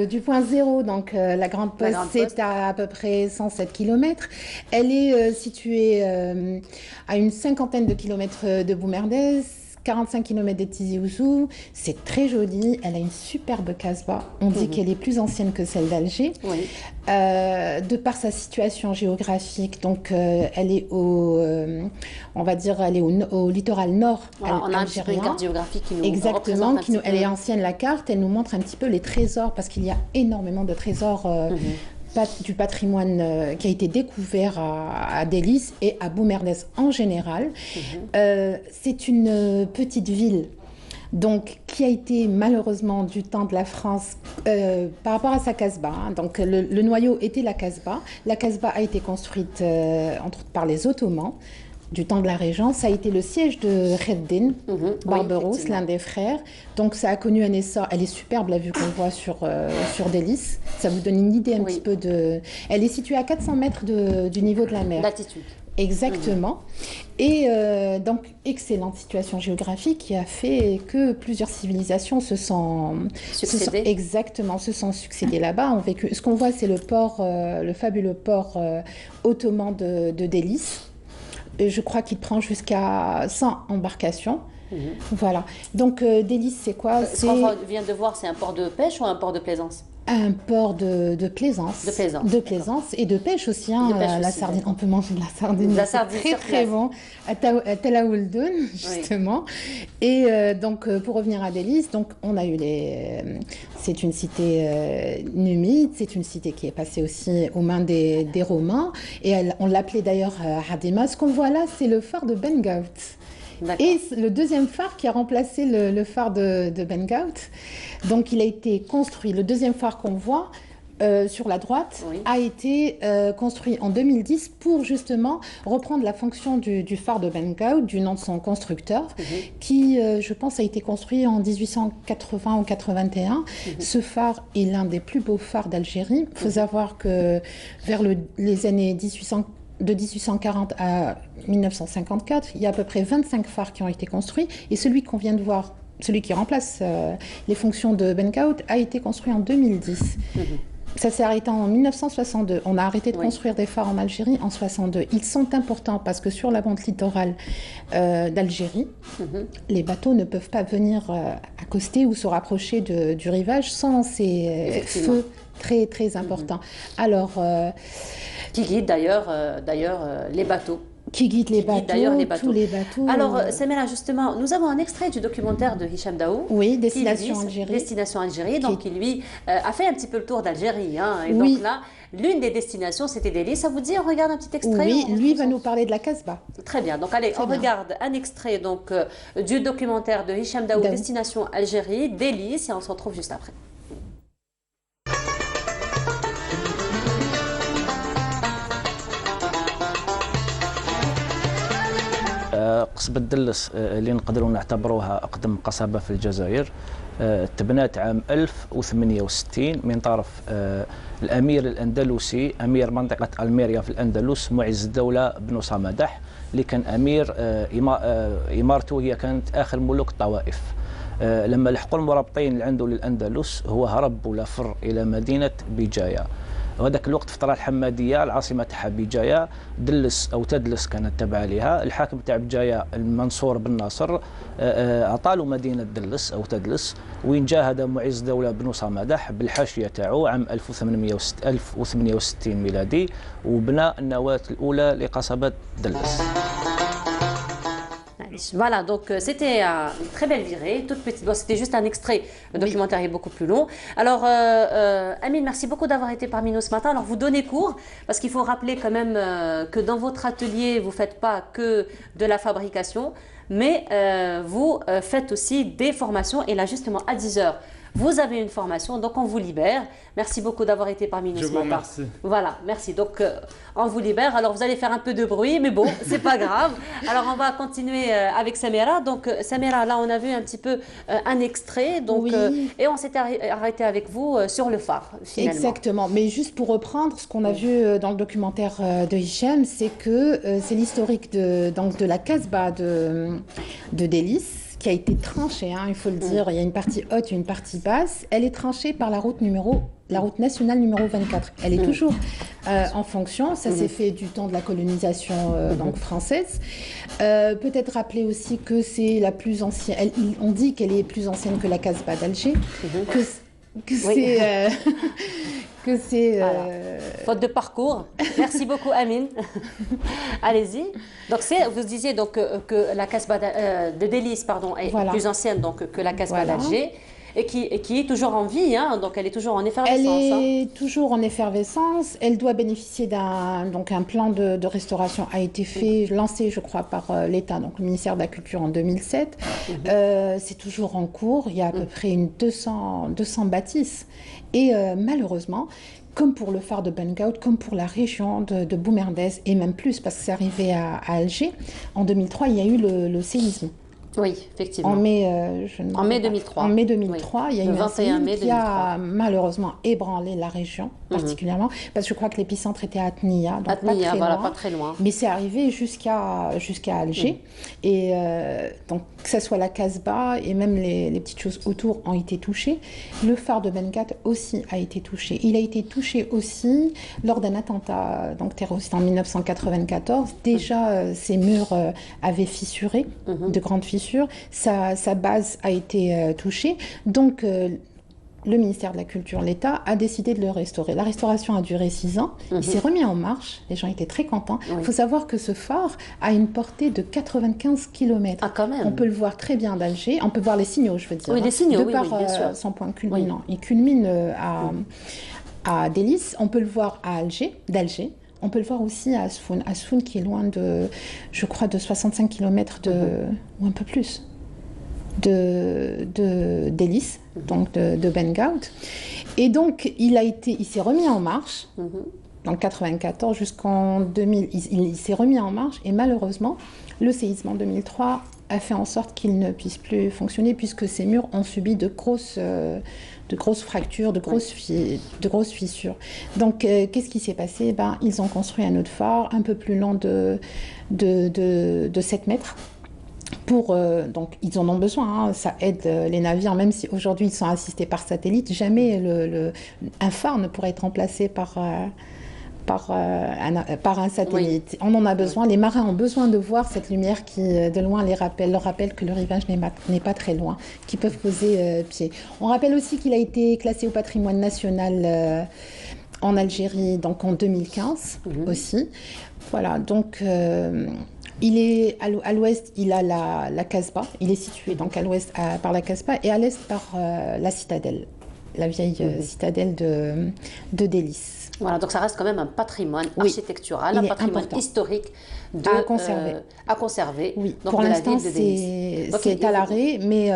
du point zéro, donc la Grande Poste, c'est à peu près 107 km. Elle est située à une cinquantaine de kilomètres de Boumerdès, 45 km de Tizi Ouzou. C'est très joli. Elle a une superbe casbah. On dit qu'elle est plus ancienne que celle d'Alger. Oui. De par sa situation géographique, donc elle est on va dire, elle est au littoral nord. Voilà, on a un petit peu une carte géographique qui nous exactement, elle est ancienne la carte. Elle nous montre un petit peu les trésors parce qu'il y a énormément de trésors. Du patrimoine qui a été découvert à Délice et à Boumerdès en général. C'est une petite ville donc, qui a été malheureusement du temps de la France par rapport à sa casbah. Donc le noyau était la casbah. La casbah a été construite entre autres par les Ottomans. Du temps de la Régence, ça a été le siège de Reddin Barberousse, l'un des frères. Donc ça a connu un essor. Elle est superbe la vue qu'on voit sur Délice. Ça vous donne une idée un petit peu de... Elle est située à 400 mètres du niveau de la mer. D'altitude. Exactement. Et donc, excellente situation géographique qui a fait que plusieurs civilisations se sont succédées là-bas. Ce qu'on voit, c'est le port, le fabuleux port ottoman de Délice. Je crois qu'il prend jusqu'à 100 embarcations. Voilà. Donc, Délice, c'est quoi? Ce qu'on vient de voir, c'est un port de pêche ou un port de plaisance? Un port de plaisance. De plaisance. De plaisance et de pêche aussi. Hein, la sardine. On peut manger de la sardine. La sardine très très bon. À Tel Aouldun, justement. Oui. Et donc, pour revenir à Délice, donc, on a eu c'est une cité numide, c'est une cité qui est passée aussi aux mains des Romains. Et on l'appelait d'ailleurs Hadima. Ce qu'on voit là, c'est le phare de Ben Gaout. Et le deuxième phare qui a remplacé le phare de Ben Gaout. Donc, il a été construit. Le deuxième phare qu'on voit sur la droite a été construit en 2010 pour justement reprendre la fonction du phare de Ben Gaout, du nom de son constructeur, qui, je pense, a été construit en 1880 ou 81. Ce phare est l'un des plus beaux phares d'Algérie. Il faut savoir que vers les années de 1840 à 1954, il y a à peu près 25 phares qui ont été construits. Et celui qu'on vient de voir, celui qui remplace les fonctions de Ben Gaout, a été construit en 2010. Ça s'est arrêté en 1962. On a arrêté de construire des phares en Algérie en 62. Ils sont importants parce que sur la bande littorale d'Algérie, les bateaux ne peuvent pas venir accoster ou se rapprocher du rivage sans ces feux très très importants. Alors, qui guide d'ailleurs les bateaux. Qui guide les bateaux, tous les bateaux. Alors, Samira, justement, nous avons un extrait du documentaire de Hicham Daou. Oui, Destination Algérie. Destination Algérie, donc qui lui a fait un petit peu le tour d'Algérie. Hein, et donc là, l'une des destinations, c'était Délice. Ça vous dit, on regarde un petit extrait? Oui, lui va nous parler de la Casbah. Très bien, donc allez, on regarde un extrait donc, du documentaire de Hicham Daou, Destination Algérie, Délice, et on se retrouve juste après. قصبة دلس اللي نقدروا نعتبروها أقدم قصبة في الجزائر تبنات عام 1068 من طرف الأمير الأندلسي أمير منطقة الميريا في الأندلس معز الدولة بن صمدح اللي كان أمير إمارته هي كانت آخر ملوك الطوائف. لما لحقوا المرابطين اللي عنده للأندلس هو هرب ولا فر إلى مدينة بجاية. وهذاك الوقت في الفترة الحمادية العاصمة تاعها بجاية دلس أو تدلس كانت تابعة لها. الحاكم تاع بجاية المنصور بن ناصر عطالو مدينة دلس أو تدلس وين جا هذا معز دولة بن صمدح بالحاشية تاعو عام 1868 ميلادي وبنى النواة الأولى لقصبة دلس. Voilà, donc c'était une très belle virée, toute petite. Bon, c'était juste un extrait, le documentaire est beaucoup plus long. Alors, Amine, merci beaucoup d'avoir été parmi nous ce matin. Alors, vous donnez cours, parce qu'il faut rappeler quand même que dans votre atelier, vous ne faites pas que de la fabrication, mais vous faites aussi des formations. Et là, justement, à 10h, vous avez une formation, donc on vous libère. Merci beaucoup d'avoir été parmi nous ce matin. Je vous remercie. Voilà, merci. Donc, on vous libère. Alors, vous allez faire un peu de bruit, mais bon, c'est pas grave. Alors, on va continuer avec Samira. Donc, Samira, là, on a vu un petit peu un extrait. Donc, et on s'était arrêté avec vous sur le phare, finalement. Exactement. Mais juste pour reprendre, ce qu'on a vu dans le documentaire de Hicham, c'est que c'est l'historique de la Casbah de Délice, qui a été tranchée, hein, il faut le dire. Il y a une partie haute et une partie basse. Elle est tranchée par la route nationale numéro 24. Elle est toujours en fonction. Ça s'est fait du temps de la colonisation donc française. Peut-être rappeler aussi que c'est la plus ancienne. On dit qu'elle est plus ancienne que la Casbah d'Alger. Que c'est... Faute de parcours. Merci beaucoup, Amine. Allez-y. Donc, vous disiez donc, que la Casbah de Délice est plus ancienne donc, que la Casbah d'Alger. Et qui est toujours en vie, hein, donc elle est toujours en effervescence. Elle est toujours en effervescence. Elle doit bénéficier un plan de restauration a été lancé, je crois, par l'État, donc le ministère de la Culture en 2007. C'est toujours en cours. Il y a à peu près 200 bâtisses. Et malheureusement, comme pour le phare de Ben Gaout, comme pour la région de Boumerdès, et même plus, parce que c'est arrivé à Alger, en 2003, il y a eu le séisme. Oui, effectivement. En mai, en mai 2003. En mai 2003, il y a Le eu un 21 mai séisme qui a malheureusement ébranlé la région particulièrement, parce que je crois que l'épicentre était à Atnia, donc Atnia, voilà, pas très loin. Mais c'est arrivé jusqu'à Alger. Et donc, que ce soit la Casbah et même les petites choses autour ont été touchées. Le phare de Bengat aussi a été touché. Il a été touché aussi lors d'un attentat donc, terroriste en 1994. Déjà, ses murs avaient fissuré, de grandes fissures. Sa base a été touchée. Donc, le ministère de la Culture, l'État, a décidé de le restaurer. La restauration a duré 6 ans. Il s'est remis en marche. Les gens étaient très contents. Il faut savoir que ce phare a une portée de 95 km. Ah, quand même. On peut le voir très bien d'Alger. On peut voir les signaux, je veux dire. Oui, les signaux, de par bien sûr. son point culminant. Il culmine à Délice. On peut le voir à d'Alger. On peut le voir aussi à Asfoun. Asfoun qui est loin de, je crois, de 65 km ou un peu plus. De Délice, donc de Bengout. Et donc, il s'est remis en marche, en 1994 jusqu'en 2000, il s'est remis en marche, et malheureusement, le séisme en 2003 a fait en sorte qu'il ne puisse plus fonctionner, puisque ces murs ont subi de grosses fractures, de grosses fissures. Donc, qu'est-ce qui s'est passé? Ils ont construit un autre phare, un peu plus long de 7 mètres. Donc, ils en ont besoin, ça aide les navires, même si aujourd'hui ils sont assistés par satellite, jamais un phare ne pourrait être remplacé par un satellite. On en a besoin, les marins ont besoin de voir cette lumière qui, de loin, leur rappelle que le rivage n'est pas très loin, qu'ils peuvent poser pied. On rappelle aussi qu'il a été classé au patrimoine national en Algérie, donc en 2015 aussi. Voilà, donc... il est à l'ouest, il a la Casbah. Il est situé donc à l'ouest par la Casbah et à l'est par la citadelle, la vieille citadelle de Délice. Voilà, donc ça reste quand même un patrimoine architectural, un patrimoine historique à conserver. Oui, donc pour de l'instant, la ville de Délice. c'est à l'arrêt, mais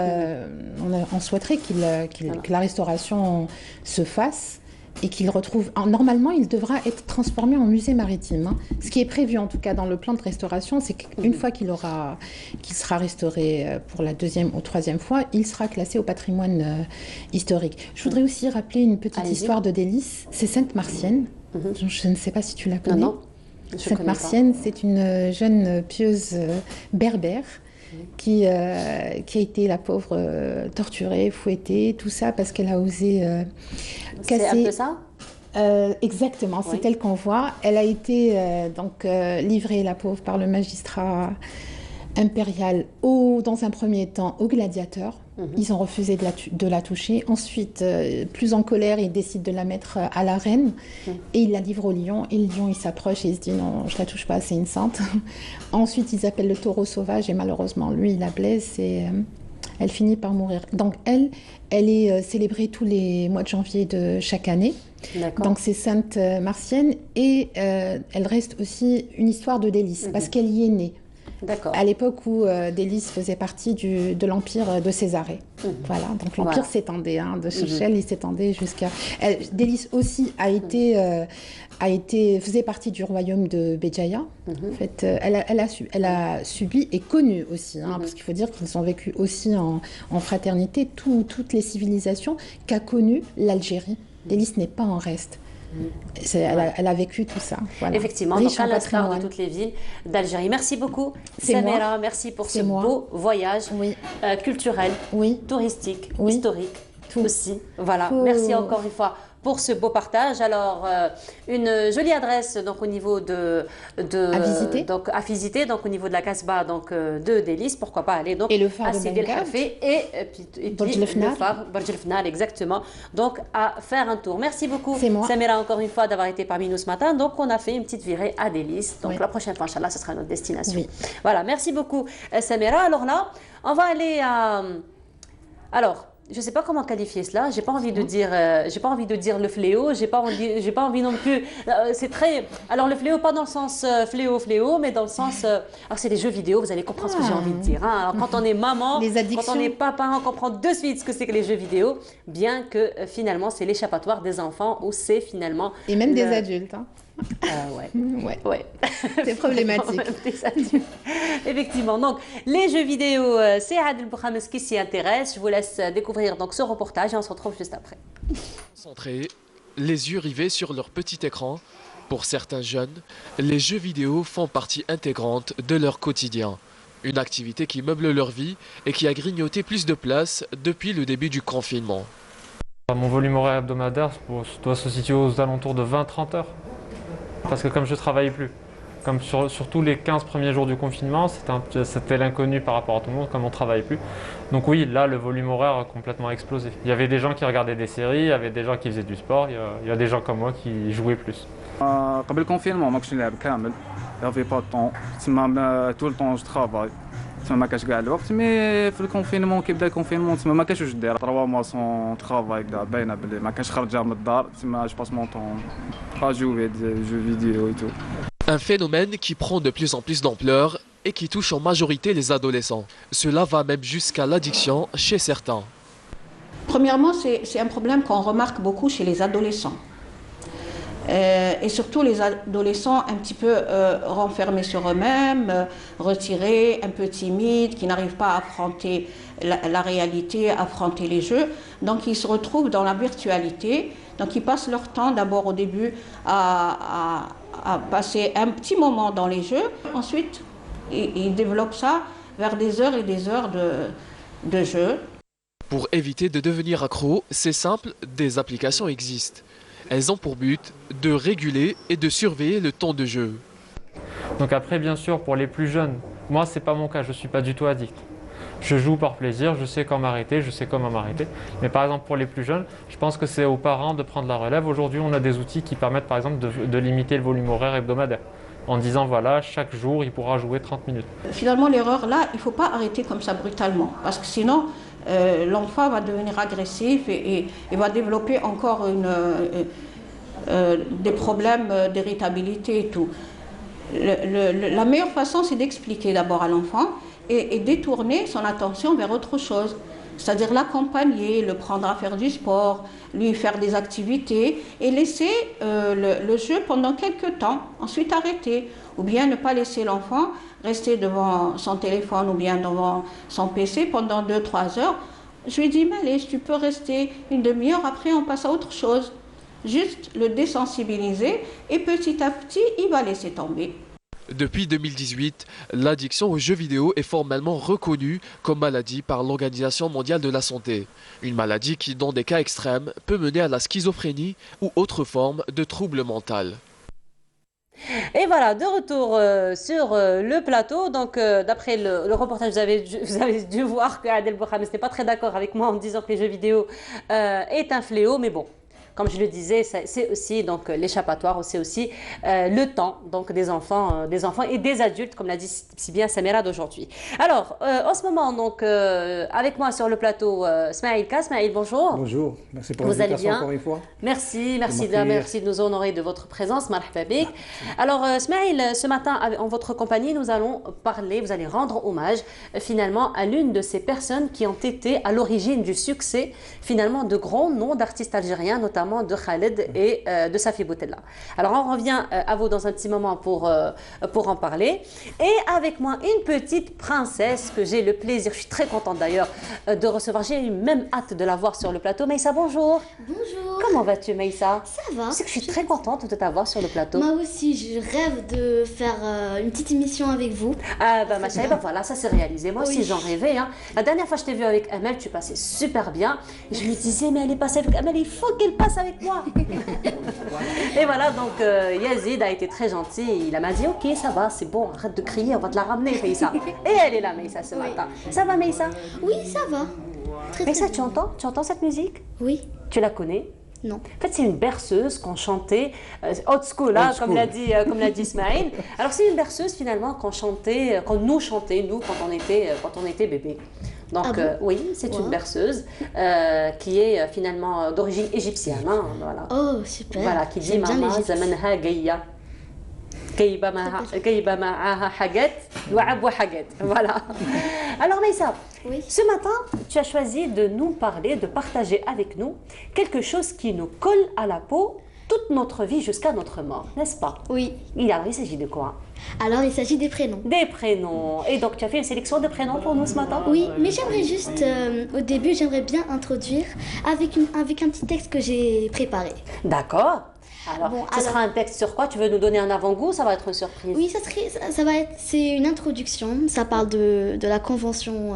on souhaiterait que la restauration se fasse. Et qu'il retrouve... Normalement, il devra être transformé en musée maritime. Ce qui est prévu, en tout cas, dans le plan de restauration, c'est qu'une fois qu'il sera restauré pour la 2e ou 3e fois, il sera classé au patrimoine historique. Je voudrais aussi rappeler une petite histoire de Délice. C'est Sainte-Martienne. Je ne sais pas si tu la connais. Non, Sainte-Martienne, c'est une jeune pieuse berbère qui a été, la pauvre, torturée, fouettée, tout ça parce qu'elle a osé casser... C'est un peu ça exactement, c'est elle qu'on voit. Elle a été livrée, la pauvre, par le magistrat impérial dans un premier temps aux gladiateurs. Ils ont refusé de la toucher. Ensuite, plus en colère, ils décident de la mettre à la reine et ils la livrent au lion. Et le lion, il s'approche et il se dit non, je la touche pas, c'est une sainte. Ensuite, ils appellent le taureau sauvage et malheureusement, lui, il la blesse et elle finit par mourir. Donc, elle est célébrée tous les mois de janvier de chaque année. Donc, c'est Sainte Martienne et elle reste aussi une histoire de Délice parce qu'elle y est née. À l'époque où Délice faisait partie de l'empire de Césarée. Voilà, donc l'empire s'étendait, de Chichel, il s'étendait jusqu'à... Délice aussi faisait partie du royaume de Béjaïa. En fait, elle a subi et connu aussi, parce qu'il faut dire qu'ils ont vécu aussi en fraternité toutes les civilisations qu'a connues l'Algérie. Délice n'est pas en reste. Elle a vécu tout ça. Voilà. Effectivement, donc à l'instar de toutes les villes d'Algérie. Merci beaucoup, Samira. Merci pour ce beau voyage culturel, touristique, historique aussi. Voilà. Merci encore une fois pour ce beau partage. Alors, une jolie adresse donc au niveau à visiter donc au niveau de la Casbah donc de Délice, pourquoi pas aller donc et le phare à Sidi El Café et puis le phare Barj El Fnar, exactement. Donc à faire un tour. Merci beaucoup Samira encore une fois d'avoir été parmi nous ce matin. Donc on a fait une petite virée à Délice. Donc la prochaine fois inchallah ce sera notre destination. Voilà, merci beaucoup Samira. Alors là, on va aller à je ne sais pas comment qualifier cela. J'ai pas envie de dire le fléau. J'ai pas envie non plus. C'est très. Alors le fléau pas dans le sens fléau, mais dans le sens. Alors c'est les jeux vidéo. Vous allez comprendre ce que j'ai envie de dire. Alors quand on est maman, quand on est papa, on comprend de suite ce que c'est que les jeux vidéo. Bien que finalement c'est l'échappatoire des enfants ou c'est finalement. Et même des adultes. Ouais. C'est problématique. Effectivement. Donc, les jeux vidéo, c'est Adel Bouhames qui s'y intéresse. Je vous laisse découvrir donc ce reportage et on se retrouve juste après. Concentrés, les yeux rivés sur leur petit écran, pour certains jeunes, les jeux vidéo font partie intégrante de leur quotidien. Une activité qui meuble leur vie et qui a grignoté plus de place depuis le début du confinement. Mon volume horaire hebdomadaire doit se situer aux alentours de 20-30 heures. Parce que comme je ne travaillais plus, comme sur tous les 15 premiers jours du confinement, c'était l'inconnu par rapport à tout le monde, comme on ne travaillait plus. Donc oui, là, le volume horaire a complètement explosé. Il y avait des gens qui regardaient des séries, il y avait des gens qui faisaient du sport, il y a des gens comme moi qui jouaient plus. قبل الكونفينمون ما كنتش نلعب كامل يافي با طون تما طول طون جو ترافاي تما ما كانش كاع الوقت مي في الكونفينمون كي بدا الكونفينمون تما ما كانش واش دير 3 موا سون ترافاي كدا باينه بلي ما كانش خرجه من الدار تما جو باس مون طون جوي جو فيديو اي تو. Un phénomène qui prend de plus en plus d'ampleur et qui touche en majorité les adolescents. Cela va même jusqu'à l'addiction chez certains. Premièrement, c'est un problème qu'on remarque beaucoup chez les adolescents. Et surtout les adolescents un petit peu renfermés sur eux-mêmes, retirés, un peu timides, qui n'arrivent pas à affronter la réalité, à affronter les jeux. Donc ils se retrouvent dans la virtualité. Donc ils passent leur temps d'abord au début à passer un petit moment dans les jeux. Ensuite, ils développent ça vers des heures et des heures de jeu. Pour éviter de devenir accro, c'est simple, des applications existent. Elles ont pour but de réguler et de surveiller le temps de jeu. Donc après, bien sûr, pour les plus jeunes, moi, c'est pas mon cas, je suis pas du tout addict. Je joue par plaisir, je sais quand m'arrêter, je sais comment m'arrêter. Mais par exemple, pour les plus jeunes, je pense que c'est aux parents de prendre la relève. Aujourd'hui, on a des outils qui permettent, par exemple, de limiter le volume horaire hebdomadaire. En disant, voilà, chaque jour, il pourra jouer 30 minutes. Finalement, l'erreur là, il ne faut pas arrêter comme ça brutalement. Parce que sinon, l'enfant va devenir agressif et va développer encore des problèmes d'irritabilité et tout. La meilleure façon, c'est d'expliquer d'abord à l'enfant et détourner son attention vers autre chose. C'est-à-dire l'accompagner, le prendre à faire du sport, lui faire des activités et laisser le jeu pendant quelques temps, ensuite arrêter. Ou bien ne pas laisser l'enfant rester devant son téléphone ou bien devant son PC pendant 2-3 heures. Je lui dis, mais allez, tu peux rester une demi-heure, après on passe à autre chose. Juste le désensibiliser et petit à petit, il va laisser tomber. Depuis 2018, l'addiction aux jeux vidéo est formellement reconnue comme maladie par l'Organisation mondiale de la santé. Une maladie qui, dans des cas extrêmes, peut mener à la schizophrénie ou autre forme de trouble mental. Et voilà, de retour sur le plateau. Donc, d'après le reportage, vous avez dû voir que Adel Bouhames n'est pas très d'accord avec moi en disant que les jeux vidéo est un fléau, mais bon. Comme je le disais, c'est aussi donc l'échappatoire, c'est aussi le temps donc des enfants et des adultes, comme l'a dit si bien Samira d'aujourd'hui. Alors, en ce moment, donc, avec moi sur le plateau, Smaïl Ka. Smaïl, bonjour. Bonjour, merci pour l'invitation encore une fois. Merci de nous honorer de votre présence, marhaba bik. Alors, Smaïl, ce matin, en votre compagnie, nous allons parler, vous allez rendre hommage finalement à l'une de ces personnes qui ont été à l'origine du succès finalement de grands noms d'artistes algériens, notamment de Khaled et de Safi Boutella. Alors on revient à vous dans un petit moment pour en parler. Et avec moi une petite princesse que j'ai le plaisir, je suis très contente d'ailleurs de recevoir, j'ai eu même hâte de la voir sur le plateau. Maïssa, bonjour. Bonjour. Comment vas-tu, Maïssa? Ça va. C'est que je suis très contente de t'avoir sur le plateau. Moi aussi, je rêve de faire une petite émission avec vous. Ah bah machin, bah voilà, ça s'est réalisé. Moi aussi j'en rêvais. Hein. La dernière fois je t'ai vu avec Amel, tu passais super bien. Et je me disais, mais elle est passée avec Amel, il faut qu'elle passe avec moi. Et voilà, donc Yazid a été très gentil. Il m'a dit, ok, ça va, c'est bon, arrête de crier, on va te la ramener, Maïssa. Et elle est là, Maïssa, ce matin. Ça va, Maïssa? Oui, ça va. Maïssa, tu entends cette musique? Oui. Tu la connais? Non. En fait, c'est une berceuse qu'on chantait, old school, hein, comme l'a dit Ismaël. Alors, c'est une berceuse finalement qu'on nous chantait, nous, quand on était bébé. Donc, oui, c'est une berceuse qui est finalement d'origine égyptienne. Hein, voilà. Oh, super. Voilà, qui dit Mama zamanha gaya. Voilà. Alors Maïssa, ce matin, tu as choisi de nous parler, de partager avec nous quelque chose qui nous colle à la peau toute notre vie jusqu'à notre mort, n'est-ce pas? Oui. Il s'agit de quoi? Alors, il s'agit des prénoms. Des prénoms. Et donc, tu as fait une sélection de prénoms pour nous ce matin? Oui, mais j'aimerais juste, au début, j'aimerais bien introduire avec un petit texte que j'ai préparé. D'accord. Alors, ce sera un texte sur quoi? Tu veux nous donner un avant-goût? Ça va être une surprise. Oui, c'est une introduction. Ça parle de la convention.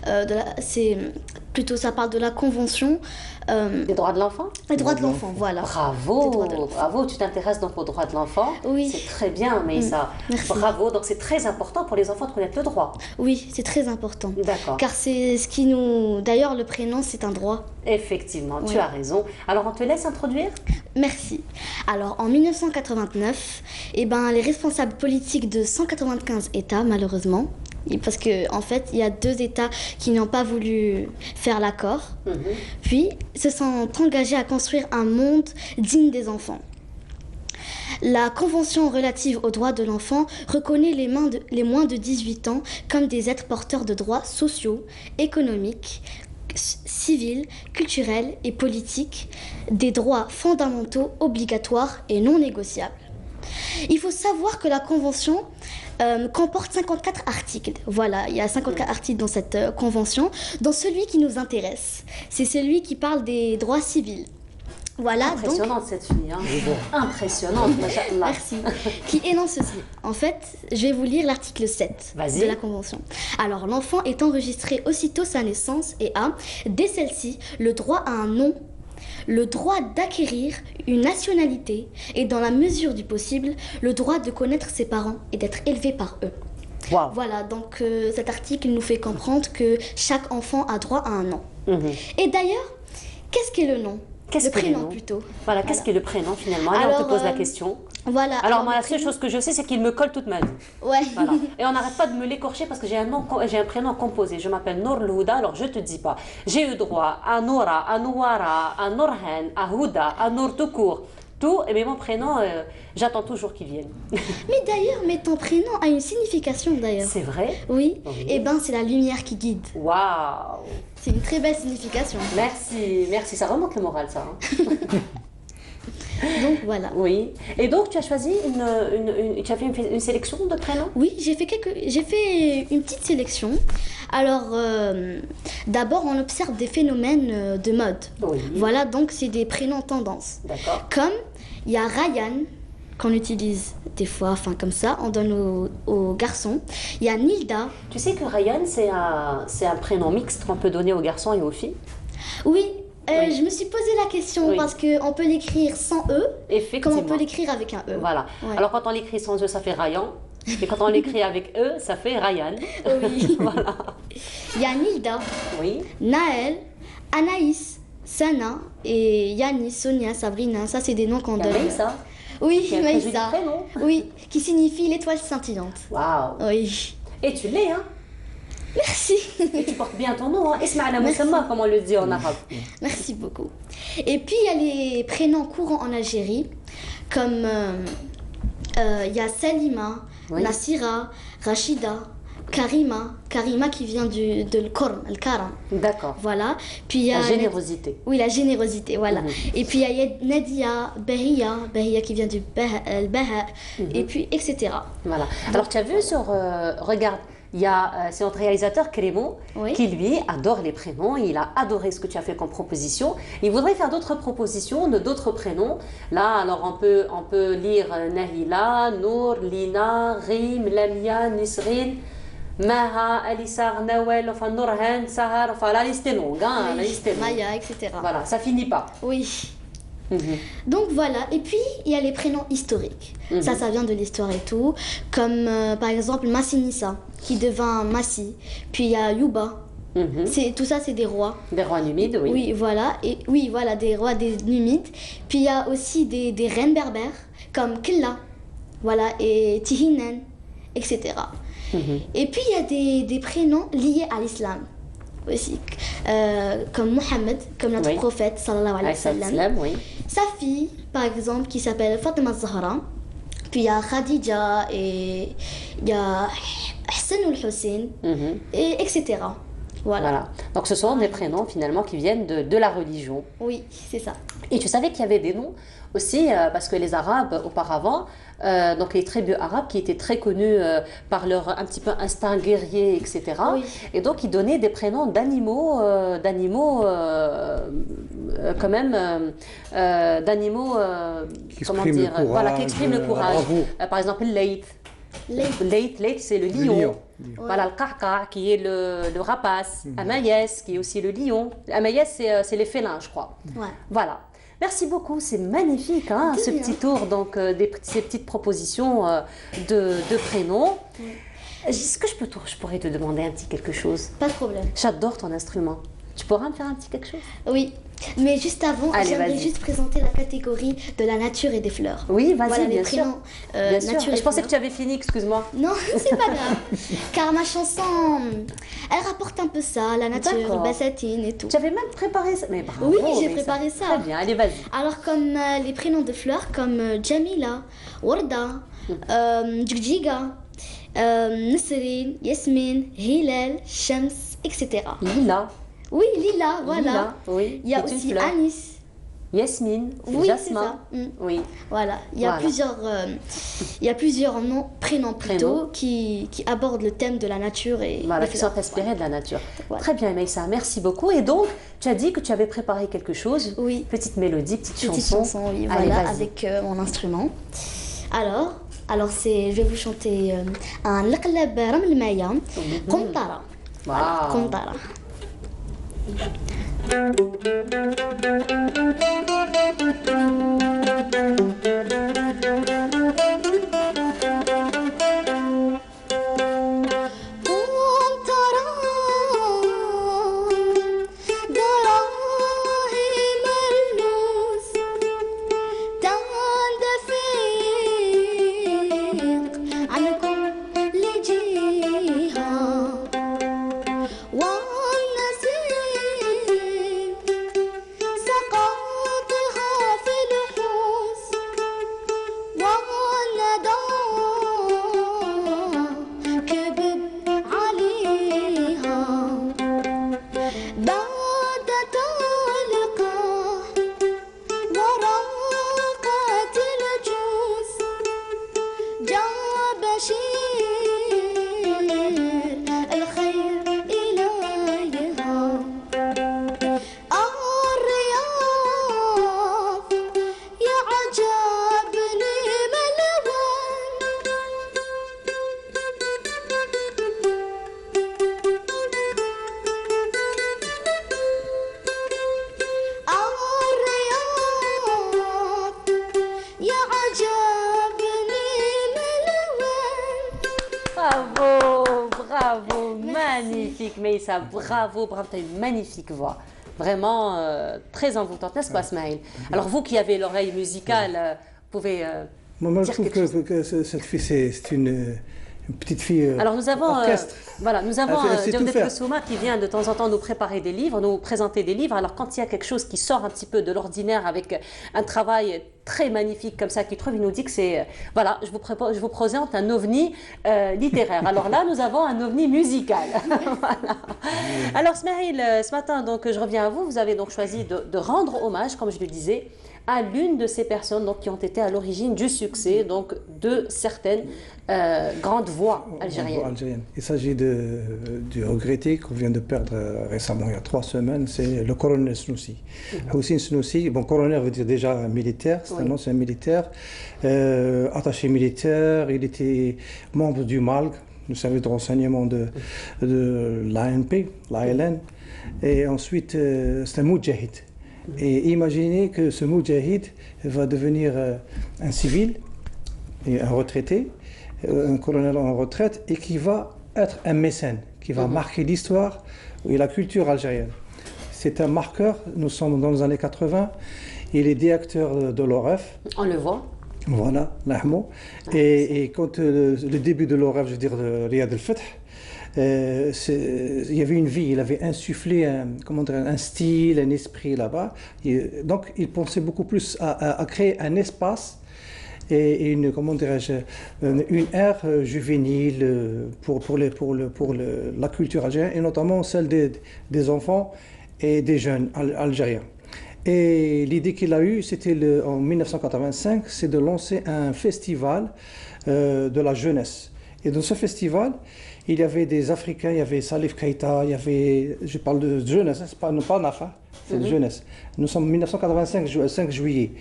Ça parle de la convention. Des droits de l'enfant? Les droits de l'enfant, voilà. Bravo, tu t'intéresses donc aux droits de l'enfant. Oui. C'est très bien, Maïssa. Merci. Bravo, donc c'est très important pour les enfants de connaître le droit. Oui, c'est très important. D'accord. Car c'est ce qui nous... D'ailleurs, le prénom, c'est un droit. Effectivement, tu as raison. Alors, on te laisse introduire? Merci. Alors, en 1989, les responsables politiques de 195 États, malheureusement, parce qu'en fait, il y a 2 États qui n'ont pas voulu faire l'accord, puis se sont engagés à construire un monde digne des enfants. La Convention relative aux droits de l'enfant reconnaît les moins de 18 ans comme des êtres porteurs de droits sociaux, économiques, civils, culturels et politiques, des droits fondamentaux obligatoires et non négociables. Il faut savoir que la Convention comporte 54 articles. Voilà, il y a 54 articles dans cette convention, dont celui qui nous intéresse. C'est celui qui parle des droits civils. Voilà, impressionnante cette fille, hein. Impressionnante, machallah. Merci. Qui énonce ceci. En fait, je vais vous lire l'article 7 de la Convention. Alors, l'enfant est enregistré aussitôt sa naissance et a, dès celle-ci, le droit à un nom, le droit d'acquérir une nationalité et, dans la mesure du possible, le droit de connaître ses parents et d'être élevé par eux. Wow. Voilà, donc cet article nous fait comprendre que chaque enfant a droit à un nom. Et d'ailleurs, qu'est-ce qu'est le nom? Le prénom plutôt. Voilà, qu'est-ce qu'est le prénom finalement? Allez, on te pose la question. Voilà. Alors moi, la seule chose que je sais, c'est qu'il me colle toute ma vie. Ouais. Voilà. Et on n'arrête pas de me l'écorcher parce que j'ai un prénom composé. Je m'appelle Nour Louda, alors je te dis pas. J'ai eu droit à Noura, à Nouara, à Nourhan, à Houda, à Nour tout court. Tout, et mon prénom, j'attends toujours qu'il vienne. Mais ton prénom a une signification d'ailleurs. C'est vrai? Oui. Et c'est la lumière qui guide. Waouh! C'est une très belle signification. Merci, ça remonte le moral, ça. Hein. Donc voilà. Oui. Et donc tu as choisi tu as fait une sélection de prénoms? Oui, j'ai fait une petite sélection. Alors d'abord on observe des phénomènes de mode. Oui. Voilà, donc c'est des prénoms tendances. D'accord. Comme il y a Ryan qu'on utilise des fois, comme ça, on donne aux garçons. Il y a Nilda. Tu sais que Ryan c'est un prénom mixte qu'on peut donner aux garçons et aux filles? Oui. Je me suis posé la question parce qu'on peut l'écrire sans E, comme on peut l'écrire avec un E. Voilà. Ouais. Alors quand on l'écrit sans E, ça fait Ryan. Et quand on l'écrit avec E, ça fait Ryan. Oui. Voilà. Il y a Nilda, oui. Naël, Anaïs, Sana et Yanis, Sonia, Sabrina. Ça, c'est des noms qu'on donne. Maïssa. Oui, Maïssa. Oui, qui signifie l'étoile scintillante. Waouh. Oui. Et tu l'es, hein? Merci. Et tu portes bien ton nom, hein? Ismaïla Moussamma, comme on le dit en arabe. Merci beaucoup. Et puis, il y a les prénoms courants en Algérie, comme il y a Salima, Nassira, Rachida, Karima qui vient de Al-Karam. D'accord. Voilà. Puis il y a la générosité. Oui, la générosité, voilà. Et puis il y a Nadia, Bahia qui vient du Baha, et puis etc. Voilà. Alors tu as vu regarde, il y a c'est notre réalisateur Clément qui lui adore les prénoms. Il a adoré ce que tu as fait comme proposition. Il voudrait faire d'autres propositions de d'autres prénoms. Là, alors on peut lire Nahila, Nour, Lina, Rim, Lamia, Nisrin, Maha, Alissar, Nawel, enfin Nourhan, Sahar, enfin la liste est longue, hein, la liste est longue. Maya, etc. Voilà, ça finit pas. Oui. Donc voilà, et puis il y a les prénoms historiques. Ça vient de l'histoire et tout. Comme par exemple Massinissa, qui devint Massi. Puis il y a Yuba. Tout ça, c'est des rois. Des rois numides, oui. Oui, voilà. Et oui, voilà, des rois des numides. Puis il y a aussi des reines berbères, comme Killa, voilà, et Tihinan, etc. Et puis il y a des prénoms liés à l'islam aussi, comme Mohammed, comme notre prophète sallallahu alayhi wa sallam. Sa fille, par exemple, qui s'appelle Fatima Zahra. Puis il y a Khadija et il y a Hassan al-Hussein, et etc. Voilà. Donc ce sont des prénoms finalement qui viennent de la religion. Oui, c'est ça. Et tu savais qu'il y avait des noms aussi, parce que les Arabes auparavant, donc les tribus arabes qui étaient très connues par leur un petit peu instinct guerrier, etc. Oui. Et donc ils donnaient des prénoms d'animaux, quand même, d'animaux, comment dire, voilà, qui expriment le courage. Par exemple, Leit. Leit, c'est le lion. Voilà, le Qahqah qui est le rapace. Amayes qui est aussi le lion. Amayes, c'est les félins, je crois. Ouais. Voilà. Merci beaucoup, c'est magnifique hein, ce petit tour, donc ces petites propositions de prénoms. Est-ce que je pourrais te demander un petit quelque chose? Pas de problème. J'adore ton instrument. Tu pourras me faire un petit quelque chose? Oui, mais juste avant, j'aimerais juste présenter la catégorie de la nature et des fleurs. Oui, vas-y, voilà, bien les sûr. prénoms, Bien sûr. nature et Je pensais fleurs. que tu avais fini, excuse-moi. Non, c'est pas grave. Car ma chanson, elle rapporte un peu ça, la nature, D'accord. bassatine et tout. Tu avais même préparé ça. Mais bravo, Oui, j'ai mais préparé ça. Très bien, allez, vas-y. Alors, comme les prénoms de fleurs, comme Jamila, Warda, Djigdjiga, Nesrine, Yasmine, Hilal, Shams, etc. Lila. Oui, Lila, voilà. Lila, oui. Il y a c'est une aussi fleur. Anis. Yasmine, Oui, Jasmin. c'est ça. Oui. Voilà, il y a plusieurs noms, prénoms plutôt, qui abordent le thème de la nature et Voilà, des qui fleurs. sont inspirés de la nature. Très bien, Maïssa, merci beaucoup. Et donc, tu as dit que tu avais préparé quelque chose. Oui. Petite mélodie, petite Petite chanson, oui, Allez, voilà, vas-y. avec mon instrument. Alors je vais vous chanter un Laqlab Raml Maya, Qomtara. Voilà, Wow. Qomtara. Magnifique, Maïssa, bravo, tu as une magnifique voix. Vraiment très envoûtante, n'est-ce pas, Smaïl? Alors, vous qui avez l'oreille musicale, vous pouvez. Moi, je trouve que cette fille, c'est une petite fille. Alors, nous avons Jawdet faire. Souma qui vient de temps en temps nous préparer des livres, nous présenter des livres. Alors, quand il y a quelque chose qui sort un petit peu de l'ordinaire avec un travail très magnifique comme ça qu'il trouve, il nous dit que c'est. Voilà, je vous présente un ovni littéraire. Alors là, nous avons un ovni musical. Voilà. Alors, Smaïl, ce matin, donc, je reviens à vous. Vous avez donc choisi de rendre hommage, comme je le disais, à l'une de ces personnes donc, qui ont été à l'origine du succès donc, de certaines grandes voix algériennes. Il s'agit du regretté qu'on vient de perdre récemment, il y a 3 semaines, c'est le colonel Snoussi. Houssine Snoussi, bon, colonel veut dire déjà militaire, c'est un ancien militaire, attaché militaire, il était membre du MALG, le service de renseignement de l'ANP, l'ALN, et ensuite c'est un moudjahid. Et imaginez que ce moudjahid va devenir un civil, et un retraité, un colonel en retraite, et qui va être un mécène, qui va marquer l'histoire et la culture algérienne. C'est un marqueur, nous sommes dans les années 80, il est directeur de l'OREF. On le voit. Voilà, l'Ahmo. Et quand le début de l'OREF, je veux dire de Riyad el-Fath, il y avait une vie, il avait insufflé un style, un esprit là-bas. Donc il pensait beaucoup plus à créer un espace et une, comment dirais-je, une ère juvénile pour la culture algérienne, et notamment celle des enfants et des jeunes algériens. Et l'idée qu'il a eue, c'était en 1985, c'est de lancer un festival de la jeunesse. Et dans ce festival, il y avait des Africains, il y avait Salif Keïta, il y avait, je parle de jeunesse, c'est pas Nafa, c'est de jeunesse. Nous sommes en 1985, 5 juillet.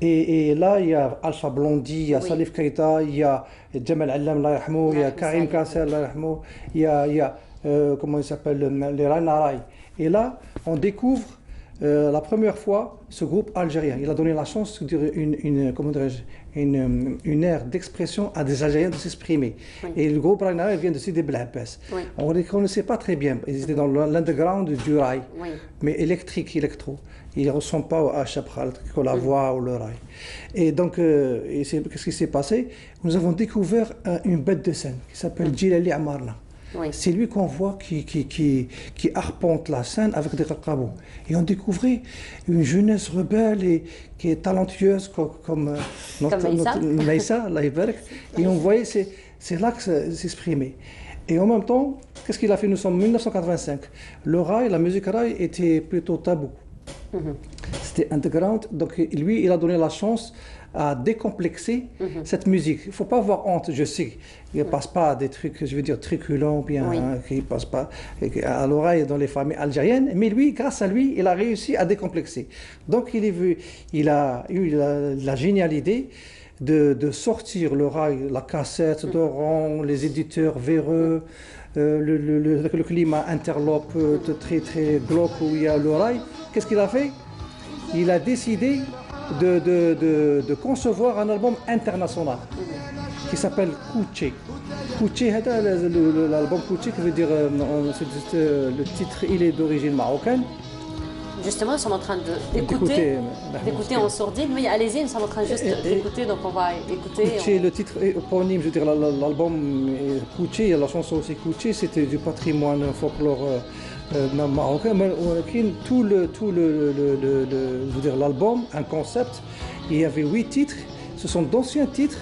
Et là, il y a Alpha Blondy, il y a Salif Keïta, il y a Jamal Allam, il y a Karim Kasser, il y a comment il s'appelle, les Ranaray. Et là, on découvre la première fois ce groupe algérien. Il a donné la chance une ère d'expression à des Algériens de s'exprimer. Oui. Et le groupe Ranaray vient de Sidi Bel Abbas. Oui. On ne les connaissait pas très bien. Ils étaient dans l'underground du rail, oui. Mais électro. Ils ne ressemblent pas à Cheb Khaled, que la voix ou le rail. Et donc, qu'est-ce qui s'est passé? Nous avons découvert une bête de scène qui s'appelle Djilali Amarna. Oui. C'est lui qu'on voit qui arpente la scène avec des raqabos. Et on découvrait une jeunesse rebelle et qui est talentueuse comme Maïssa, et on voyait, c'est là que ça s'exprimait. Et en même temps, qu'est-ce qu'il a fait? Nous sommes en 1985. Le rail, la musique rail était plutôt tabou. C'était underground, donc lui, il a donné la chance à décomplexer cette musique. Il ne faut pas avoir honte, je sais. Il ne passe pas des trucs, je veux dire, truculents, bien, qui ne passent pas à l'oreille dans les familles algériennes. Mais lui, grâce à lui, il a réussi à décomplexer. Donc il a eu la géniale idée de sortir le rail, la cassette d'Oran, les éditeurs véreux, le climat interlope très très glauque où il y a le rail. Qu'est-ce qu'il a fait? Il a décidé de concevoir un album international qui s'appelle Kouché. Kouché, l'album Kouché, qui veut dire, le titre, il est d'origine marocaine. Justement, nous sommes en train d'écouter en sourdine. Oui, allez-y, nous sommes en train juste d'écouter, donc on va écouter. Kouché, le titre éponyme, je veux dire, l'album Kouché, la chanson aussi Kouché, c'était du patrimoine folklore marocain. Mais tout l'album, un concept, il y avait 8 titres. Ce sont d'anciens titres,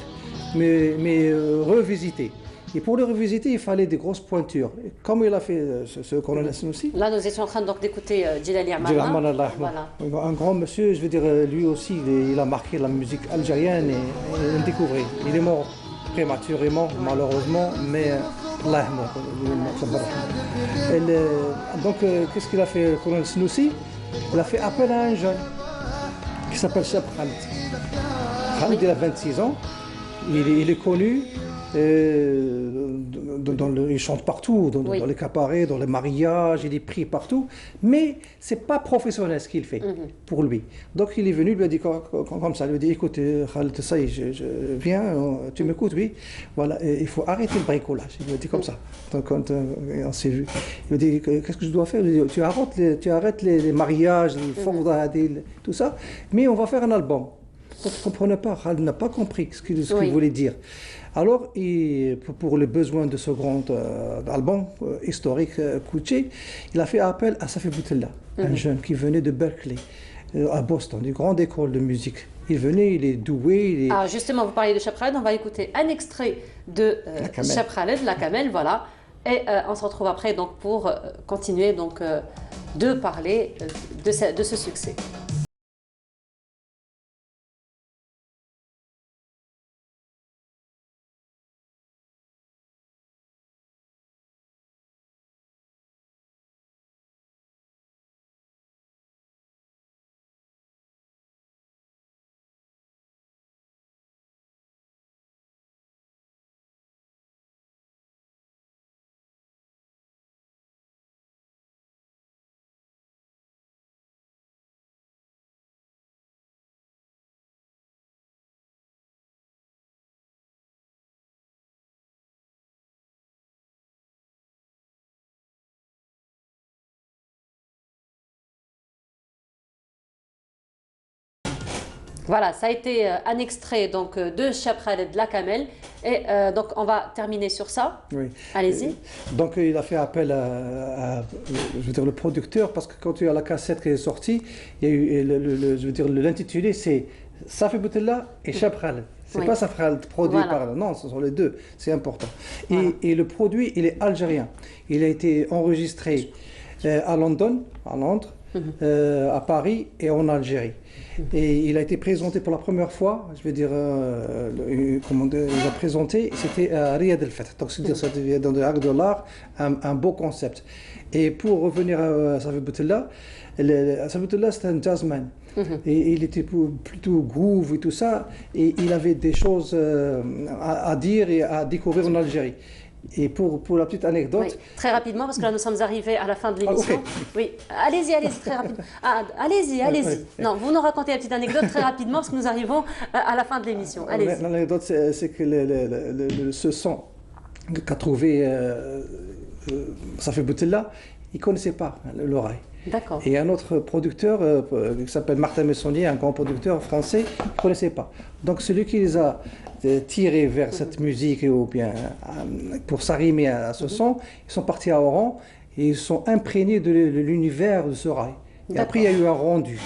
mais revisités. Et pour les revisiter, il fallait des grosses pointures. Comme il a fait ce colonel aussi. Là, nous étions en train d'écouter Djilali Amarna. Voilà. Un grand monsieur, je veux dire, lui aussi, il a marqué la musique algérienne et il a découvert. Il est mort prématurément, malheureusement, mais donc, qu'est-ce qu'il a fait, le colonel Snoussi? Il a fait appel à un jeune qui s'appelle Cheb Khaled. Khaled, il a 26 ans. Il est connu. Il chante partout, dans les cabarets, dans les mariages, il est pris partout, mais c'est pas professionnel ce qu'il fait pour lui. Donc il est venu, il lui a dit comme ça, il lui a dit écoute Khaled, ça y est, je viens, tu m'écoutes, oui, voilà, il faut arrêter le bricolage, il lui a dit comme ça. Donc quand on s'est vu, il lui a dit qu'est-ce que je dois faire? Il lui a dit, tu arrêtes les mariages, les fondades, tout ça, mais on va faire un album. Donc il ne comprenait pas, Khaled n'a pas compris ce qu'il voulait dire. Alors, pour les besoins de ce grand album historique Kouché, il a fait appel à Safi Boutella, un jeune qui venait de Berkeley, à Boston, une grande école de musique. Il venait, il est doué. Alors justement, vous parlez de Cheb Khaled, on va écouter un extrait de Cheb Khaled, La Kamel, voilà. Et on se retrouve après donc, pour continuer donc, de parler de ce succès. Voilà, ça a été un extrait donc, de Cheb Khaled, La Kamel. Et donc, on va terminer sur ça. Oui. Allez-y. Donc, il a fait appel à je veux dire, le producteur, parce que quand il y a la cassette qui est sortie, il y a eu, je veux dire, l'intitulé, c'est Safi Boutella et Cheb Khaled. C'est pas Safral produit par là, non, ce sont les deux, c'est important. Et le produit, il est algérien. Il a été enregistré à Londres, à Paris et en Algérie. Et il a été présenté pour la première fois, je veux dire, comment il a présenté, c'était à Riyad el-Fath. Donc, c'est-à-dire, ça devient dans l'acte de l'art un beau concept. Et pour revenir à Safi Boutella, c'est un jazzman. Et il était plutôt groove et tout ça, et il avait des choses à dire et à découvrir en Algérie. Et pour la petite anecdote... Très rapidement, parce que là nous sommes arrivés à la fin de l'émission. Oui, allez-y, très rapidement. Allez-y. Non, vous nous racontez la petite anecdote très rapidement, parce que nous arrivons à la fin de l'émission. Allez-y. L'anecdote, c'est que ce son qu'a trouvé Safi Boutella, il ne connaissait pas l'oreille. D'accord. Et un autre producteur qui s'appelle Martin Messonnier, un grand producteur français, ne connaissait pas. Donc celui qui les a tirés vers cette musique, ou bien pour s'arrimer à ce son, ils sont partis à Oran et ils sont imprégnés de l'univers de ce rail. Et après il y a eu un rendu.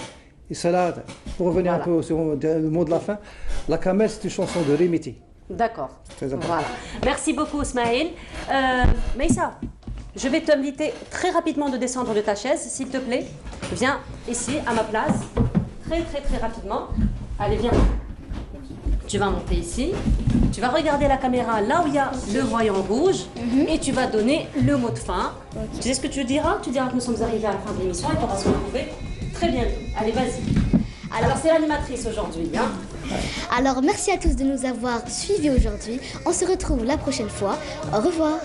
Et cela, pour revenir un peu sur le mot de la fin, La Camel, c'est une chanson de Rémiti. D'accord. Voilà. Merci beaucoup Ismaël. Meissa, je vais t'inviter très rapidement de descendre de ta chaise, s'il te plaît. Viens ici, à ma place. Très rapidement. Allez, viens. Tu vas monter ici. Tu vas regarder la caméra là où il y a le voyant rouge. Et tu vas donner le mot de fin. Tu sais ce que tu diras? Tu diras que nous sommes arrivés à la fin de l'émission et qu'on va se retrouver très bientôt. Allez, vas-y. Alors, c'est l'animatrice aujourd'hui. Alors, merci à tous de nous avoir suivis aujourd'hui. On se retrouve la prochaine fois. Au revoir.